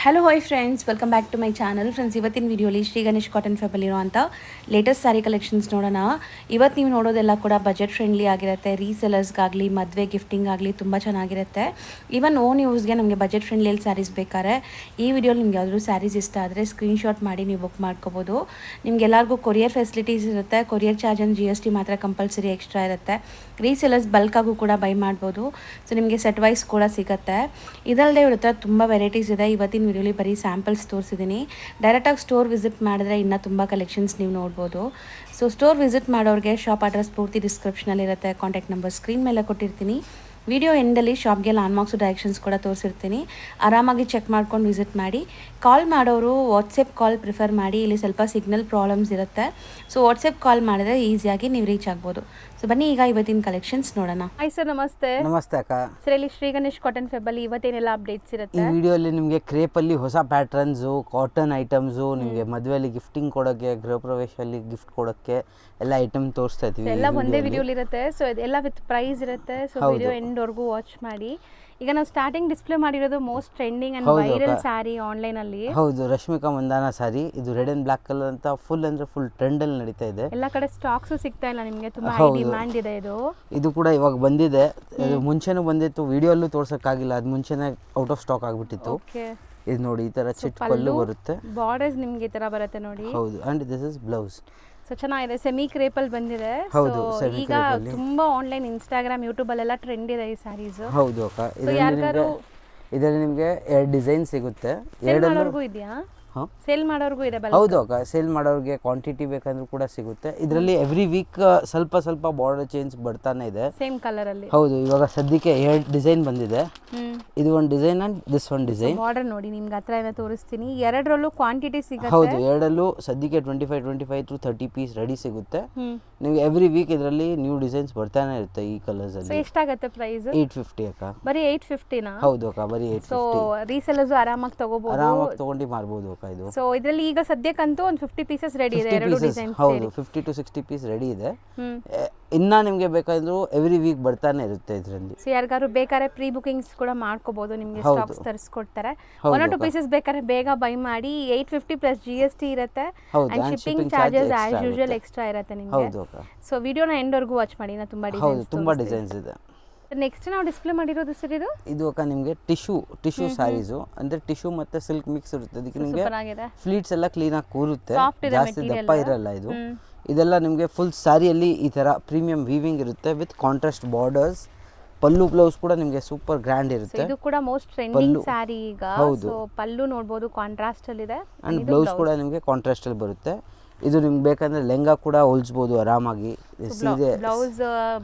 Hello hi friends, welcome back to my channel. Friends, ಇವತ್ತಿನ ವಿಡಿಯೋಲಿ Shri Ganesh cotton fable ಇರೋಂಥ latest sari collections ನೋಡೋಣ. ಇವತ್ತು ನೀವು ನೋಡೋದೆಲ್ಲ ಕೂಡ ಬಜೆಟ್ ಫ್ರೆಂಡ್ಲಿ ಆಗಿರುತ್ತೆ. ರೀಸೆಲರ್ಸ್ಗಾಗಲಿ ಮದುವೆ ಗಿಫ್ಟಿಂಗ್ ಆಗಲಿ ತುಂಬ ಚೆನ್ನಾಗಿರುತ್ತೆ. ಈವನ್ ಓನ್ ಯೂಸ್ಗೆ ನಮಗೆ ಬಜೆಟ್ ಫ್ರೆಂಡ್ಲಿಯಲ್ಲಿ ಸ್ಯಾರೀಸ್ ಬೇಕಾದ್ರೆ ಈ ವಿಡಿಯೋಲಿ ನಿಮ್ಗೆ ಯಾವ್ದಾದ್ರು ಸ್ಯಾರೀಸ್ ಇಷ್ಟ ಆದರೆ ಸ್ಕ್ರೀನ್ಶಾಟ್ ಮಾಡಿ ನೀವು ಬುಕ್ ಮಾಡ್ಕೋಬೋದು. ನಿಮ್ಗೆಲ್ಲರಿಗೂ ಕೊರಿಯರ್ ಫೆಸಿಲಿಟೀಸ್ ಇರುತ್ತೆ. ಕೊರಿಯರ್ ಚಾರ್ಜ್ and GST ಮಾತ್ರ ಕಂಪಲ್ಸರಿ ಎಕ್ಸ್ಟ್ರಾ ಇರುತ್ತೆ. ರೀಸೆಲರ್ಸ್ ಬಲ್ಕಾಗೂ ಕೂಡ ಬೈ ಮಾಡ್ಬೋದು. ಸೊ ನಿಮಗೆ ಸೆಟ್ ವೈಸ್ ಕೂಡ ಸಿಗುತ್ತೆ. ಇದಲ್ಲದೆ ಇವ್ರ ಹತ್ರ ತುಂಬ ವೆರೈಟೀಸ್ ಇದೆ. ಇವತ್ತಿನ ವಿಡಿಯೋಲಿ ಬರೀ ಸ್ಯಾಂಪಲ್ಸ್ ತೋರಿಸಿದ್ದೀನಿ. ಡೈರೆಕ್ಟಾಗಿ ಸ್ಟೋರ್ ವಿಸಿಟ್ ಮಾಡಿದ್ರೆ ಇನ್ನೂ ತುಂಬ ಕಲೆಕ್ಷನ್ಸ್ ನೀವು ನೋಡ್ಬೋದು. ಸೊ ಸ್ಟೋರ್ ವಿಸಿಟ್ ಮಾಡೋರಿಗೆ ಶಾಪ್ ಅಡ್ರೆಸ್ ಪೂರ್ತಿ ಡಿಸ್ಕ್ರಿಪ್ಷನಲ್ಲಿ ಇರುತ್ತೆ. ಕಾಂಟ್ಯಾಕ್ಟ್ ನಂಬರ್ ಸ್ಕ್ರೀನ್ ಮೇಲೆ ಕೊಟ್ಟಿರ್ತೀನಿ. ವಿಡಿಯೋ ಎಂಡಲ್ಲಿ ಶಾಪ್ಗೆ ಲ್ಯಾಂಡ್ಮಾರ್ಕ್ಸು ಡೈರೆಕ್ಷನ್ಸ್ ಕೂಡ ತೋರಿಸಿರ್ತೀನಿ. ಆರಾಮಾಗಿ ಚೆಕ್ ಮಾಡ್ಕೊಂಡು ವಿಸಿಟ್ ಮಾಡಿ. ಕಾಲ್ ಮಾಡೋರು ವಾಟ್ಸಪ್ ಕಾಲ್ ಪ್ರಿಫರ್ ಮಾಡಿ. ಇಲ್ಲಿ ಸ್ವಲ್ಪ ಸಿಗ್ನಲ್ ಪ್ರಾಬ್ಲಮ್ಸ್ ಇರುತ್ತೆ. ಸೊ ವಾಟ್ಸಪ್ ಕಾಲ್ ಮಾಡಿದ್ರೆ ಈಸಿಯಾಗಿ ನೀವು ರೀಚ್ ಆಗ್ಬೋದು. ಸೊ ಬನ್ನಿ ಈಗ ಇವತ್ತಿನ ಕಲೆಕ್ಷನ್ಸ್ ನೋಡೋಣ. ಹಾಯ್ ಸರ್, ನಮಸ್ತೆ. ನಮಸ್ತೆ ಅಕ್ಕ. ಸರ್, ಇಲ್ಲಿ ಶ್ರೀ ಗಣೇಶ್ ಕಾಟನ್ ಫೆಬಲ್ಲಿ ಇವತ್ತೇನೆಲ್ಲ ಅಪ್ಡೇಟ್ಸ್ ಇರುತ್ತೆ? ಈ ವಿಡಿಯೋಲಿ ನಿಮಗೆ ಕ್ರೇಪಲ್ಲಿ ಹೊಸ ಪ್ಯಾಟ್ರನ್ಸು, ಕಾಟನ್ ಐಟಮ್ಸು, ನಿಮಗೆ ಮದುವೆಯಲ್ಲಿ ಗಿಫ್ಟಿಂಗ್ ಕೊಡೋಕ್ಕೆ, ಗೃಹ ಪ್ರವೇಶದಲ್ಲಿ ಗಿಫ್ಟ್ ಕೊಡೋಕ್ಕೆ ಎಲ್ಲ ಐಟಮ್ ತೋರಿಸ್ತಾ ಇದ್ದೀವಿ. ಎಲ್ಲ ಒಂದೇ ವಿಡಿಯೋಲಿ ಇರುತ್ತೆ. ಸೊ ಇದೆಲ್ಲ ವಿತ್ ಪ್ರೈಸ್ ಇರುತ್ತೆ. ಸೊ ವಿಡಿಯೋ ಎಂಡ್ವರೆಗೂ ವಾಚ್ ಮಾಡಿ. ಈಗ ನಾವು ಸ್ಟಾರ್ಟಿಂಗ್ ಡಿಸ್ಪ್ಲೇ ಮಾಡಿರೋದು most trending and viral sari online ಅಲ್ಲಿ. ಹೌದು, ರಶ್ಮಿಕಾ ಮಂದಾನ ಸ್ಯಾರಿ. ಇದು ರೆಡ್ ಅಂಡ್ ಬ್ಲಾಕ್ ಕಲರ್ ಅಂತ ಫುಲ್ ಅಂದ್ರೆ ಫುಲ್ ಟ್ರೆಂಡ್ ಅಲ್ಲಿ ನಡೀತಾ ಇದೆ. ಎಲ್ಲ ಕಡೆ ಸ್ಟಾಕ್ಸ್ ಸಿಗ್ತಾ ಇಲ್ಲ ನಿಮಗೆ, ತುಂಬಾ ಹೈ ಡಿಮ್ಯಾಂಡ್ ಇದೆ ಇದು. ಇದು ಕೂಡ ಇವಾಗ ಬಂದಿದೆ. ಇದು ಮುಂಚೆನೂ ಬಂದಿತ್ತು, ವಿಡಿಯೋಲ್ಲೂ ತೋರ್ಸಕ್ಕಾಗಿಲ್ಲ. ಅದು ಮುಂಚೆನೇ ಔಟ್ ಆಫ್ ಸ್ಟಾಕ್ ಆಗ್ಬಿಟ್ಟಿತ್ತು. ಇದು ನೋಡಿ, ಈ ತರ ಚಿಟ್ ಪಲ್ಲು ಬರುತ್ತೆ. ಬಾರ್ಡರ್ಸ್ ನಿಮಗೆ ಈ ತರ ಬರುತ್ತೆ ನೋಡಿ. ಹೌದು, and this is blouse. So ಚೆನ್ನಾಗಿದೆ. ಸೆಮಿ ಕ್ರೇಪಲ್ ಬಂದಿದೆ. ಹೌದು, ಈಗ ತುಂಬಾ ಆನ್ಲೈನ್, ಇನ್ಸ್ಟಾಗ್ರಾಮ್, ಯೂಟ್ಯೂಬ್ ಅಲ್ಲೆಲ್ಲ ಟ್ರೆಂಡ್ ಇದೆ ಈ ಸ್ಯಾರೀಸ್. ಹೌದು ಅಕ್ಕ. ಇದರಲ್ಲಿ ನಿಮಗೆ 2 ಡಿಸೈನ್ ಸಿಗುತ್ತೆ. ಎರಡಲ್ಲೂ ಇದೆಯಾ? ಸೇಲ್ ಮಾಡೋರ್ಗೂ ಇದೆ. ಹೌದು ಅಕ್ಕ, ಸೇಲ್ ಮಾಡೋರಿಗೆ ಕ್ವಾಂಟಿಟಿ ಬೇಕಂದ್ರೂ ಕೂಡ ಸಿಗುತ್ತೆ. ಇದರಲ್ಲಿ ಎವ್ರಿ ವೀಕ್ ಸ್ವಲ್ಪ ಸ್ವಲ್ಪ ಬಾರ್ಡರ್ ಚೇಂಜ್ ಬರ್ತಾನೆ ಇದೆ. ಸೇಮ್ ಕಲರ್ ಅಲ್ಲಿ. ಹೌದು, ಇವಾಗ ಸದ್ಯಕ್ಕೆ 2 ಡಿಸೈನ್ ಬಂದಿದೆ. ಇದು ಒಂದು ಡಿಸೈನ್ ಅಂಡ್ ದಿಸ್ ಒಂದು ಡಿಸೈನ್. ಬಾರ್ಡರ್ ನೋಡಿ, ನಿಮ್ಗೆ ಹತ್ರ ಏನೋ ತೋರಿಸ್ತೀನಿ. ಎರಡರಲ್ಲೂ ಕ್ವಾಂಟಿಟಿ ಸಿಗುತ್ತೆ. ಹೌದು, ಎರಡಲ್ಲೂ ಸದ್ಯಕ್ಕೆ 25 to 30 ಪೀಸ್ ರೆಡಿ ಸಿಗುತ್ತೆ. ನಿಮಗೆ ಎವ್ರಿ ವೀಕ್ ಇದರಲ್ಲಿ ನ್ಯೂ ಡಿಸೈನ್ಸ್ ಬರ್ತಾನೆ ಇರುತ್ತೆ ಈ ಕಲರ್ಸ್ ಅಲ್ಲಿ. ಎಷ್ಟಾಗುತ್ತೆ ಪ್ರೈಸ್? 850 ಅಕ್ಕ. ಬರೀ 850 ನಾ? ಹೌದು ಅಕ್ಕ, ಬರೀ 850. ಸೊ ರೀಸೆಲ್ಲರ್ಸ್ ಆರಾಮಾಗಿ ತಗೋಬಹುದು, ಆರಾಮಾಗಿ ತಗೊಂಡು ಮಾರಬಹುದು ಅಕ್ಕ ಇದು. ಸೊ ಇದರಲ್ಲಿ ಈಗ ಸದ್ಯಕ್ಕಂತೂ ಒಂದು 50 ಪೀಸಸ್ ರೆಡಿ ಇದೆ. ಎರಡು ಡಿಸೈನ್ಸ್. ಹೌದು, 50 to 60 ಪೀಸ್ ರೆಡಿ ಇದೆ. ಇನ್ನ ನಿಮಗೆ ಬೇಕಾದ್ರೂ ಎವ್ರಿ ವೀಕ್ ಬರ್ತಾನೆ ಇರುತ್ತೆ ಇದರಲ್ಲಿ. ಸೊ ಯಾರಿಗಾರು ಬೇಕಾದ್ರೆ ಪ್ರೀ ಬುಕಿಂಗ್ಸ್ ಕೂಡ ಮಾಡ್ಕೋಬಹುದು. ನಿಮಗೆ ಸ್ಟಾಕ್ಸ್ ತರಿಸ್ಕೊಡ್ತಾರೆ. 1 or 2 ಪೀಸಸ್ ಬೇಕಾದ್ರೆ ಬೇಗ ಬೈ ಮಾಡಿ. 850 ಪ್ಲಸ್ GST ಇರುತ್ತೆ. And shipping charges as usual extra ಇರುತ್ತೆ ನಿಮಗೆ. ಸೊ ವಿಡಿಯೋನ ಎಂಡ್ವರೆಗೂ ವಾಚ್ ಮಾಡಿ. ನಾ ತುಂಬಾ ಡಿಸೈನ್ಸ್ ಇದೆ. ನೆಕ್ಸ್ಟ್ ನಾವು ಡಿಸ್ಪ್ಲೇ ಮಾಡಿರೋದು ಸರ್ ಇದು ಅಕ್ಕ ನಿಮಗೆ ಟಿಶ್ಯೂ ಸ್ಯಾರೀಸು, ಅಂದ್ರೆ ಟಿಶ್ಯೂ ಮತ್ತೆ ಸಿಲ್ಕ್ ಮಿಕ್ಸ್ ಇರುತ್ತೆ. ಅದಕ್ಕೆ ನಿಮಗೆ ಫ್ಲೀಟ್ಸ್ ಎಲ್ಲ ಕ್ಲೀನ್ ಆಗಿ ಕೂರುತ್ತೆ, ಜಾಸ್ತಿ ದಪ್ಪ ಇರಲ್ಲ ಇದು. ಇದೆಲ್ಲ ನಿಮಗೆ ಫುಲ್ ಸ್ಯಾರಿಯಲ್ಲಿ ಈ ತರ ಪ್ರೀಮಿಯಂ ವೀವಿಂಗ್ ಇರುತ್ತೆ with contrast borders. Pallu blouse ಕೂಡ ನಿಮಗೆ ಸೂಪರ್ ಗ್ರ್ಯಾಂಡ್ ಇರುತ್ತೆ. ಇದು ಕೂಡ ಮೋಸ್ಟ್ ಟ್ರೆಂಡಿಂಗ್ ಸ್ಯಾರಿ ಈಗ. ಸೊ ಪಲ್ಲು ನೋಡಬಹುದು, ಕಾಂಟ್ರಾಸ್ಟ್ ಅಲ್ಲಿ ಇದೆ. ಅಂಡ್ ಬ್ಲೌಸ್ ಕೂಡ ನಿಮಗೆ ಕಾಂಟ್ರಾಸ್ಟ್ ಅಲ್ಲಿ ಬರುತ್ತೆ. ಇದು ನಿಮ್ಗೆ ಬೇಕಂದ್ರೆ ಲೆಹಂಗಾ ಕೂಡ ಹೊಲಿಸಬಹುದು ಆರಾಮಾಗಿ. ಸೀರೆ ಬ್ಲೌಸ್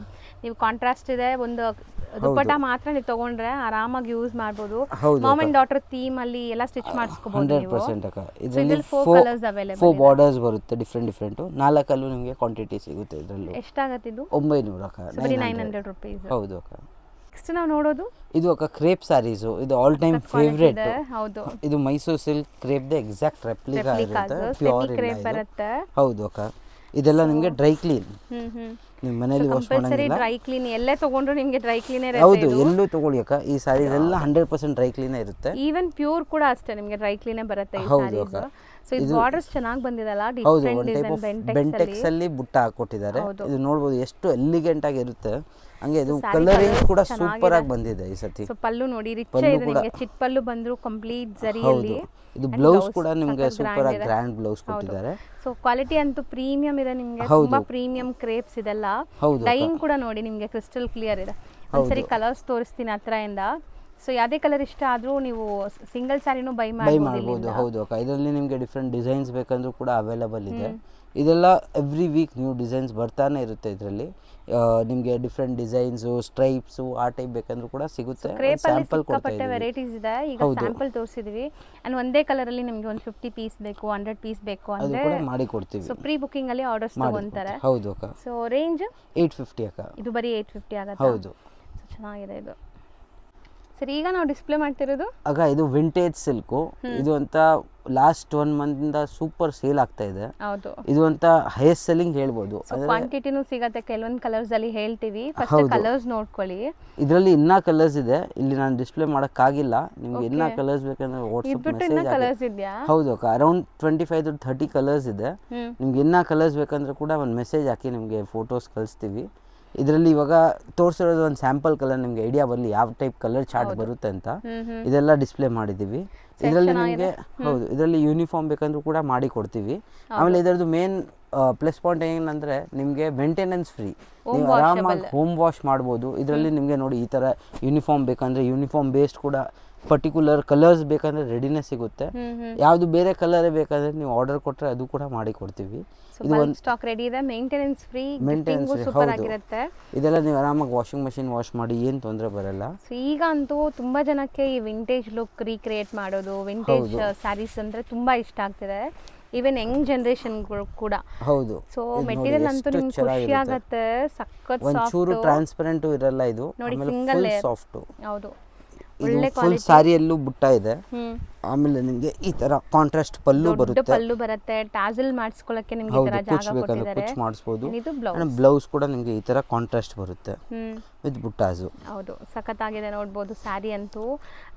ನೀವು ಕಾಂಟ್ರಾಸ್ಟ್ ಇದೆ, ಒಂದು ದುಪ್ಪಟ್ಟ ಮಾತ್ರ ನೀವು ತಗೊಂಡ್ರೆ ಆರಾಮಾಗಿ ಯೂಸ್ ಮಾಡಬಹುದು. ಮಾಮ್ ಅಂಡ್ ಡಾಟರ್ ಥೀಮ್ ಅಲ್ಲಿ ಎಲ್ಲ ಸ್ಟಿಚ್ ಮಾಡಿಸ್ಕೋಬಹುದು ನೀವು. 100% ಅಕ್ಕ. ಇದರಲ್ಲಿ 4 ಬಾರ್ಡರ್ಸ್ ಬರುತ್ತೆ, ಡಿಫರೆಂಟ್ 4 ನಿಮಗೆ ಕ್ವಾಂಟಿಟಿ ಸಿಗುತ್ತೆ ಇದರಲ್ಲಿ. ಎಷ್ಟಾಗುತ್ತೆ ಇದು? 900 ಅಕ್ಕ. 900 ರೂಪೀಸ್. ಹೌದು ಅಕ್ಕ. ನೆಕ್ಸ್ಟ್ ನಾವು ನೋಡೋದು ಇದು ಅಕ್ಕ ಕ್ರೇಪ್ ಸ್ಯಾರೀಸ್. ಇದು ಆಲ್ ಟೈಮ್ ಫೇವರೇಟ್. ಹೌದು, ಇದು Mysuru silk crepe the exact replica ಇರುತ್ತೆ, ಪ್ಯೂರ್ ಇರುತ್ತೆ. ಹೌದು ಅಕ್ಕ. ಇದೆಲ್ಲ ನಿಮಗೆ ಡ್ರೈ ಕ್ಲೀನ್ ನಿಮ್ಮ ಮನೆಯಲ್ಲಿ ವಾಶ್ ಮಾಡಂಗಿಲ್ಲ. ಡ್ರೈ ಕ್ಲೀನ್ ಎಲ್ಲೇ ತಗೊಂಡ್ರು ನಿಮಗೆ ಡ್ರೈ ಕ್ಲೀನೇ ಇರುತ್ತೆ. ಹೌದು, ಎಲ್ಲೂ ತಗೊಳ್ಳಿ ಅಕ್ಕ. ಈ ಸ್ಯಾರೀಸ್ ಎಲ್ಲ 100% ಡ್ರೈ ಕ್ಲೀನೇ ಇರುತ್ತೆ. ಈವನ್ ಪ್ಯೂರ್ ಕೂಡ ಅಷ್ಟೇ ನಿಮಗೆ ಡ್ರೈ ಕ್ಲೀನೇ ಬರುತ್ತೆ ಈ ಸ್ಯಾರೀಸ್. ಸೊ ಇದು ಬಾರ್ಡರ್ಸ್ ಚೆನ್ನಾಗಿ ಬಂದಿದಲ್ಲ, ಡಿಫರೆಂಟ್ ಡಿಸೈನ್ ಬೆಂಟೆಕ್ಸ್ ಅಲ್ಲಿ ಬುಟ್ಟ ಹಾಕೊಟ್ಟಿದ್ದಾರೆ. ಇದು ನೋಡಬಹುದು ಎಷ್ಟು ಎಲಿಗೆಂಟ್ ಆಗಿ ಇರುತ್ತೆ. ಹಂಗೆ ಇದು ಕಲರಿಂಗ್ ಕೂಡ ಸೂಪರ್ ಆಗಿ ಬಂದಿದೆ ಈ ಸತಿ. ಸೊ ಪಲ್ಲು ನೋಡಿ, ರಿಚ್ ಇದೆ ನಿಮಗೆ. ಚಿಟ್ ಪಲ್ಲು ಬಂದ್ರು ಕಂಪ್ಲೀಟ್ ಜರಿಯಲ್ಲಿ. ಇದು ಬ್ಲೌಸ್ ಕೂಡ ನಿಮಗೆ ಸೂಪರ್ ಆಗಿ ಗ್ರ್ಯಾಂಡ್ ಬ್ಲೌಸ್ ಕೊಟ್ಟಿದ್ದಾರೆ. ಸೊ ಕ್ವಾಲಿಟಿ ಅಂತೂ ಪ್ರೀಮಿಯಂ ಇದೆ ನಿಮಗೆ. ತುಂಬಾ ಪ್ರೀಮಿಯಂ ಕ್ರೇಪ್ಸ್ ಇದೆಲ್ಲ. ಡೈಯಿಂಗ್ ಕೂಡ ನೋಡಿ ನಿಮಗೆ ಕ್ರಿಸ್ಟಲ್ ಕ್ಲಿಯರ್ ಇದೆ. ಒಂದ್ಸರಿ ಕಲರ್ಸ್ ತೋರಿಸ್ತೀನಿ ಹತ್ರದಿಂದ. ಸೊ ಯಾವುದೇ ಕಲರ್ ಇಷ್ಟ ಆದ್ರೂ ನೀವು ಸಿಂಗಲ್ ಸ್ಯಾರಿನೂ ಬೈ ಮಾಡಬಹುದು. ಹೌದು ಅಕ್ಕ. ಇದರಲ್ಲಿ ನಿಮಗೆ ಡಿಫ್ರೆಂಟ್ ಡಿಸೈನ್ಸ್ ಬೇಕಂದ್ರೂ ಕೂಡ ಅವೈಲೇಬಲ್ ಇದೆ. ಇದೆಲ್ಲ ಎವ್ರಿ ವೀಕ್ ನ್ಯೂ ಡಿಸೈನ್ಸ್ ಬರ್ತಾನೆ ಇರುತ್ತೆ ಇದರಲ್ಲಿ. ನಿಮಗೆ ಡಿಫ್ರೆಂಟ್ ಡಿಸೈನ್ಸು, ಸ್ಟ್ರೈಪ್ಸು, ಆ ಟೈಪ್ ಬೇಕಂದ್ರೂ ಕೂಡ ಸಿಗುತ್ತೆ. ಸ್ಯಾಂಪಲ್ ಕೊಡ್ತಾ ವೆರೈಟೀಸ್ ಇದೆ. ಈಗ ಸ್ಯಾಂಪಲ್ ತೋರಿಸಿದ್ವಿ. ಅಂಡ್ ಒಂದೇ ಕಲರ್ ಅಲ್ಲಿ ನಿಮಗೆ ಒಂದು 50 ಪೀಸ್ ಬೇಕು, 100 ಪೀಸ್ ಬೇಕು ಅಂದ್ರೆ ಮಾಡಿ ಕೊಡ್ತೀವಿ. ಸೊ ಪ್ರೀ ಬುಕಿಂಗ್ ಅಲ್ಲಿ ಆರ್ಡರ್ಸ್ ತಗೊಂತಾರೆ. ಹೌದು ಅಕ್ಕ. ಸೊ ರೇಂಜ್ 850 ಅಕ್ಕ. ಇದು ಬರೀ 850 ಆಗುತ್ತೆ. ಹೌದು, ಚೆನ್ನಾಗಿದೆ ಇದು. ಸರಿ, ಈಗ ನಾವು ಡಿಸ್ಪ್ಲೇ ಮಾಡ್ತಿರೋದು ಆಗ ಇದು ವಿಂಟೇಜ್ ಸಿಲ್ಕು. ಇದು ಅಂತ ಲಾಸ್ಟ್ 1 ಮಂತಿಂದ ಸೂಪರ್ ಸೇಲ್ ಆಗ್ತಾ ಇದೆ. ಹೌದು, ಇದು ಅಂತ ಹೈಯೆಸ್ಟ್ ಸೆಲ್ಲಿಂಗ್ ಹೇಳ್ಬೋದು. ಕ್ವಾಂಟಿಟಿನೂ ಸಿಗತ್ತೆ. ಕೆಲವೊಂದು ಕಲರ್ಸ್ ಅಲ್ಲಿ ಹೇಳ್ತೀವಿ, ಫಸ್ಟ್ ಕಲರ್ಸ್ ನೋಡ್ಕೊಳ್ಳಿ. ಇದರಲ್ಲಿ ಇನ್ನೂ ಕಲರ್ಸ್ ಇದೆ, ಇಲ್ಲಿ ನಾನು ಡಿಸ್ಪ್ಲೇ ಮಾಡೋಕ್ಕಾಗಿಲ್ಲ. ನಿಮ್ಗೆ ಇನ್ನೂ ಕಲರ್ಸ್ ಬೇಕಂದ್ರೆ ವಾಟ್ಸಪ್ ಮೆಸೇಜ್ ಕಲರ್ಸ್ ಇದೆಯಾ? ಹೌದು ಅಕ್ಕ, ಅರೌಂಡ್ 25 to 30 ಕಲರ್ಸ್ ಇದೆ. ನಿಮ್ಗೆ ಇನ್ನೂ ಕಲರ್ಸ್ ಬೇಕಂದ್ರೆ ಕೂಡ ಒಂದು ಮೆಸೇಜ್ ಹಾಕಿ ನಿಮಗೆ ಫೋಟೋಸ್ ಕಳಿಸ್ತೀವಿ. ಇದರಲ್ಲಿ ಇವಾಗ ತೋರಿಸಿರೋದು ಒಂದು ಸ್ಯಾಂಪಲ್ ಕಲರ್, ನಿಮಗೆ ಐಡಿಯಾ ಬರಲಿ ಯಾವ ಟೈಪ್ ಕಲರ್ ಚಾರ್ಟ್ ಬರುತ್ತೆ ಅಂತ. ಇದೆಲ್ಲ ಡಿಸ್ಪ್ಲೇ ಮಾಡಿದ್ದೀವಿ. ಇದರಲ್ಲಿ ನಿಮಗೆ ಹೌದು, ಇದರಲ್ಲಿ ಯೂನಿಫಾರ್ಮ್ ಬೇಕಂದ್ರೂ ಕೂಡ ಮಾಡಿ ಕೊಡ್ತೀವಿ. ಆಮೇಲೆ ಇದರದ್ದು ಮೇನ್ ಪ್ಲಸ್ ಪಾಯಿಂಟ್ ಏನಂದರೆ ನಿಮಗೆ ಮೇಂಟೆನೆನ್ಸ್ ಫ್ರೀ. ನೀವು ಆರಾಮಾಗಿ ಹೋಮ್ ವಾಶ್ ಮಾಡ್ಬೋದು. ಇದರಲ್ಲಿ ನಿಮಗೆ ನೋಡಿ ಈ ಥರ ಯೂನಿಫಾರ್ಮ್ ಬೇಕಂದರೆ ಯೂನಿಫಾರ್ಮ್ ಬೇಸ್ಡ್ ಕೂಡ ಪರ್ಟಿಕ್ಯುಲರ್ ಕಲರ್ಸ್ ಬೇಕಂದರೆ ರೆಡಿನೇ ಸಿಗುತ್ತೆ. ಯಾವುದು ಬೇರೆ ಕಲರೇ ಬೇಕಾದರೆ ನೀವು ಆರ್ಡರ್ ಕೊಟ್ಟರೆ ಅದು ಕೂಡ ಮಾಡಿ ಕೊಡ್ತೀವಿ. ಇದು ಒಂದು ಸ್ಟಾಕ್ ರೆಡಿ ಇದೆ, ಮೇಂಟೆನೆನ್ಸ್ ಫ್ರೀ, ಸೂಪರ್ ಆಗಿರುತ್ತೆ. ಇದೆಲ್ಲ ನೀವು ಆರಾಮಾಗಿ ವಾಷಿಂಗ್ ಮಷಿನ್ ವಾಶ್ ಮಾಡಿ ಏನು ತೊಂದರೆ ಬರಲ್ಲ. ಸೊ ಈಗ ಅಂತೂ ತುಂಬಾ ಜನಕ್ಕೆ ಈ ವಿಂಟೇಜ್ ಲುಕ್ ರೀಕ್ರಿಯೇಟ್ ಮಾಡೋದು, ವಿಂಟೇಜ್ ಸ್ಯಾರೀಸ್ ಅಂದ್ರೆ ತುಂಬಾ ಇಷ್ಟ ಆಗ್ತಿದೆ. ಈವನ್ ಯಂಗ್ ಜನರೇಷನ್ ಕೂಡ. ಹೌದು. ಸೊ ಮೆಟೀರಿಯಲ್ ಅಂತೂ ನಿಮ್ಗೆ ಖುಷಿ ಆಗುತ್ತೆ. ಸಖತ್ ಸಾಫ್ಟ್, ಒಂಚೂರು ಟ್ರಾನ್ಸ್ಪರೆಂಟ್ ಇರಲ್ಲ ಇದು. ನೋಡಿ, ಸಿಂಗಲ್ ಲೇಯರ್ ಸಾಫ್ಟ್. ಹೌದು, ಒಳ್ಳೆ ಫುಲ್ ಸಾರಿಯಲ್ಲೂ ಬುಟ್ಟ ಇದೆ. ಆಮೇಲೆ ನಿಮಗೆ ಈ ತರ ಕಾಂಟ್ರಾಸ್ಟ್ ಪಲ್ಲು ಬರುತ್ತೆ. ಟಾಸಲ್ ಮಾಡಿಸ್ಕೊಳ್ಳಕ್ಕೆ ನಿಮಗೆ ಈ ತರ ಜಾಗ ಕೊಟ್ಟಿದ್ದಾರೆ, ಕುಚ್ ಮಾಡಿಸಬಹುದು. ಇದು ಬ್ಲೌಸ್. ಬ್ಲೌಸ್ ಕೂಡ ನಿಮಗೆ ಈ ತರ ಕಾಂಟ್ರಾಸ್ಟ್ ಬರುತ್ತೆ ವಿತ್ ಬುಟ್ಟಾಸು. ಹೌದು, ಸಖತ್ತಾಗಿದೆ ನೋಡಬಹುದು ಸ್ಯಾರಿ ಅಂತೂ.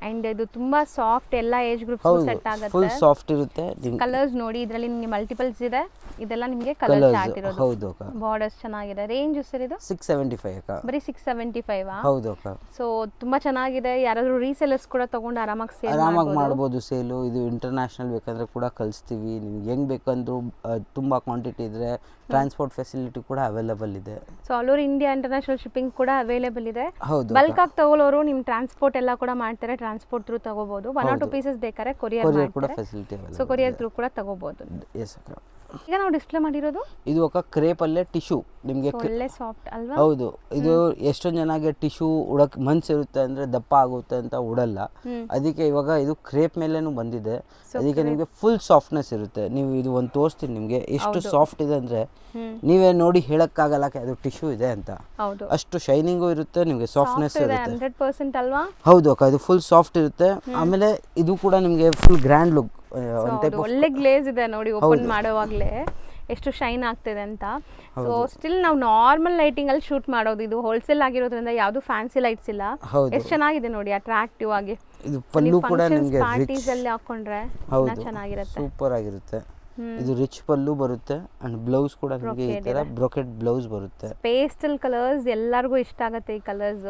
ಅಂಡ್ ಇದು ತುಂಬಾ ಸಾಫ್ಟ್, ಎಲ್ಲ ಏಜ್ ಗ್ರೂಪ್ಸ್ ಸೆಟ್ ಆಗುತ್ತೆ. ಫುಲ್ ಸಾಫ್ಟ್ ಇರುತ್ತೆ. ಕಲರ್ಸ್ ನೋಡಿ, ಇದರಲ್ಲಿ ನಿಮಗೆ ಮಲ್ಟಿಪಲ್ಸ್ ಇದೆ. ಇದೆಲ್ಲ ನಿಮಗೆ ಕಲರ್ ಚಾರ್ಟ್ ಇರೋದು. ಹೌದು ಅಕ್ಕ. ಬಾರ್ಡರ್ಸ್ ಚೆನ್ನಾಗಿದೆ. ರೇಂಜ್ ಸರ್ ಇದು 675 ಅಕ್ಕ. ಬರೀ 675 ಆ? ಹೌದು ಅಕ್ಕ. ಸೊ ತುಂಬಾ ಚೆನ್ನಾಗಿದೆ. ಯಾರಾದ್ರೂ ರೀಸೆಲರ್ಸ್ ಕೂಡ ತಗೊಂಡು ಆರಾಮಾಗಿ ಸೇಲ್ ಮಾಡಬಹುದು. ಸೇಲು ಇದು ಇಂಟರ್ನ್ಯಾಷನಲ್ ಬೇಕಂದ್ರೆ ಕೂಡ ಕಳಿಸ್ತೀವಿ. ನಿಮ್ಗೆ ಹೆಂಗ್ ಬೇಕಂದ್ರೂ ತುಂಬಾ ಕ್ವಾಂಟಿಟಿ ಇದ್ರೆ ಟ್ರಾನ್ಸ್ಪೋರ್ಟ್ ಫೆಸಿಲಿಟಿ ಕೂಡ ಅವೈಲೇಬಲ್ ಇದೆ. So all over India international shipping ಕೂಡ ಅವೈಲೇಬಲ್ ಇದೆ. ಹೌದು. ಬಲ್ಕ್ ಆಗಿ ತಗೊಳ್ಳೋರು ನಿಮ್ ಟ್ರಾನ್ಸ್ಪೋರ್ಟ್ ಎಲ್ಲ ಕೂಡ ಮಾಡ್ತಾರೆ. ಟ್ರಾನ್ಸ್ಪೋರ್ಟ್ ಥ್ರೂ ತಗೋಬಹುದು. 1 or 2 ಪೀಸಸ್ ಬೇಕಾದ್ರೆ ಕೊರಿಯರ್ ಕೂಡ facility available. So courier through ಕೂಡ ತಗೋಬಹುದು. ಎಸ್ ಅಕ್ಕ. ಈಗ ನಾವು ಡಿಸ್ಪ್ಲೇ ಮಾಡಿರೋದು ಇದು ఒక ಕ್ರೇಪ್ ಅಲ್ಲೇ ಟಿಶ್ಯೂ ನಿಮಗೆ ಒಳ್ಳೆ ಸಾಫ್ಟ್ ಅಲ್ವಾ? ಹೌದು. ಇದು ಎಷ್ಟೊಂದು ಜನಗೆ ಟಿಶ್ಯೂ ಉಡಕ್ ಮನ್ಸಿರುತ್ತೆ ಅಂದ್ರೆ ದಪ್ಪ ಆಗುತ್ತೆ ಅಂತ ಉಡಲ್ಲ. ಅದಕ್ಕೆ ಇವಾಗ ಇದು ಕ್ರೇಪ್ ಮೇಲೇನು ಬಂದಿದೆ. ಅದಕ್ಕೆ ನಿಮಗೆ ಫುಲ್ ಸಾಫ್ಟ್ನೆಸ್ ಇರುತ್ತೆ. ನೀವು ಇದು ಒಂದು ತೋರಿಸ್ತೀನಿ ನಿಮಗೆ ಎಷ್ಟು ಸಾಫ್ಟ್ ಇದೆ ಅಂದ್ರೆ ನೀವೇ ನೋಡಿ ಹೇಳಕ್ಕಾಗಲ್ಲ ಅದು ಟಿಶ್ಯೂ ಇದೆ ಅಂತ. ಅಷ್ಟು ಶೈನಿಂಗು ಇರುತ್ತೆ, ನಿಮಗೆ ಸಾಫ್ಟ್ನೆಸ್ ಇರುತ್ತೆ. 100% ಅಲ್ವಾ? ಹೌದು ಅಕ್ಕ, ಇದು ಫುಲ್ ಸಾಫ್ಟ್ ಇರುತ್ತೆ. ಆಮೇಲೆ ಇದು ಕೂಡ ನಿಮಗೆ ಫುಲ್ ಗ್ರ್ಯಾಂಡ್ ಲುಕ್. ಒಳ್ಳೆ ಗ್ಲೇಸ್ ಇದೆ ನೋಡಿ, ಓಪನ್ ಮಾಡೋವಾಗ್ಲೇ ಎಷ್ಟು ಶೈನ್ ಆಗ್ತಿದೆ ಅಂತ. ಸೊ ಸ್ಟಿಲ್ ನಾವು ನಾರ್ಮಲ್ ಲೈಟಿಂಗ್ ಅಲ್ಲಿ ಶೂಟ್ ಮಾಡೋದು. ಇದು ಹೋಲ್ಸೇಲ್ ಆಗಿರೋದ್ರಿಂದ ಯಾವುದು ಫ್ಯಾನ್ಸಿ ಲೈಟ್ಸ್ ಇಲ್ಲ. ಎಷ್ಟು ಚೆನ್ನಾಗಿದೆ ನೋಡಿ, ಅಟ್ರಾಕ್ಟಿವ್ ಆಗಿ. ಇದು ಪಲ್ಲು ಕೂಡ ನಿಮಗೆ ಪಾರ್ಟೀಸ್ ಅಲ್ಲಿ ಹಾಕೊಂಡ್ರೆ ಚೆನ್ನಾಗಿರುತ್ತೆ, ಸೂಪರ್ ಆಗಿರುತ್ತೆ. ಇದು ರಿಚ್ ಪಲ್ಲು ಬರುತ್ತೆ ಅಂಡ್ ಬ್ಲೌಸ್ ಕೂಡ ನಿಮಗೆ ಈ ತರ ಬ್ರೊಕೆಟ್ ಬ್ಲೌಸ್ ಬರುತ್ತೆ. ಪೇಸ್ಟಲ್ ಕಲರ್ಸ್ ಎಲ್ಲರಿಗೂ ಇಷ್ಟ ಆಗುತ್ತೆ. ಈ ಕಲರ್ಸ್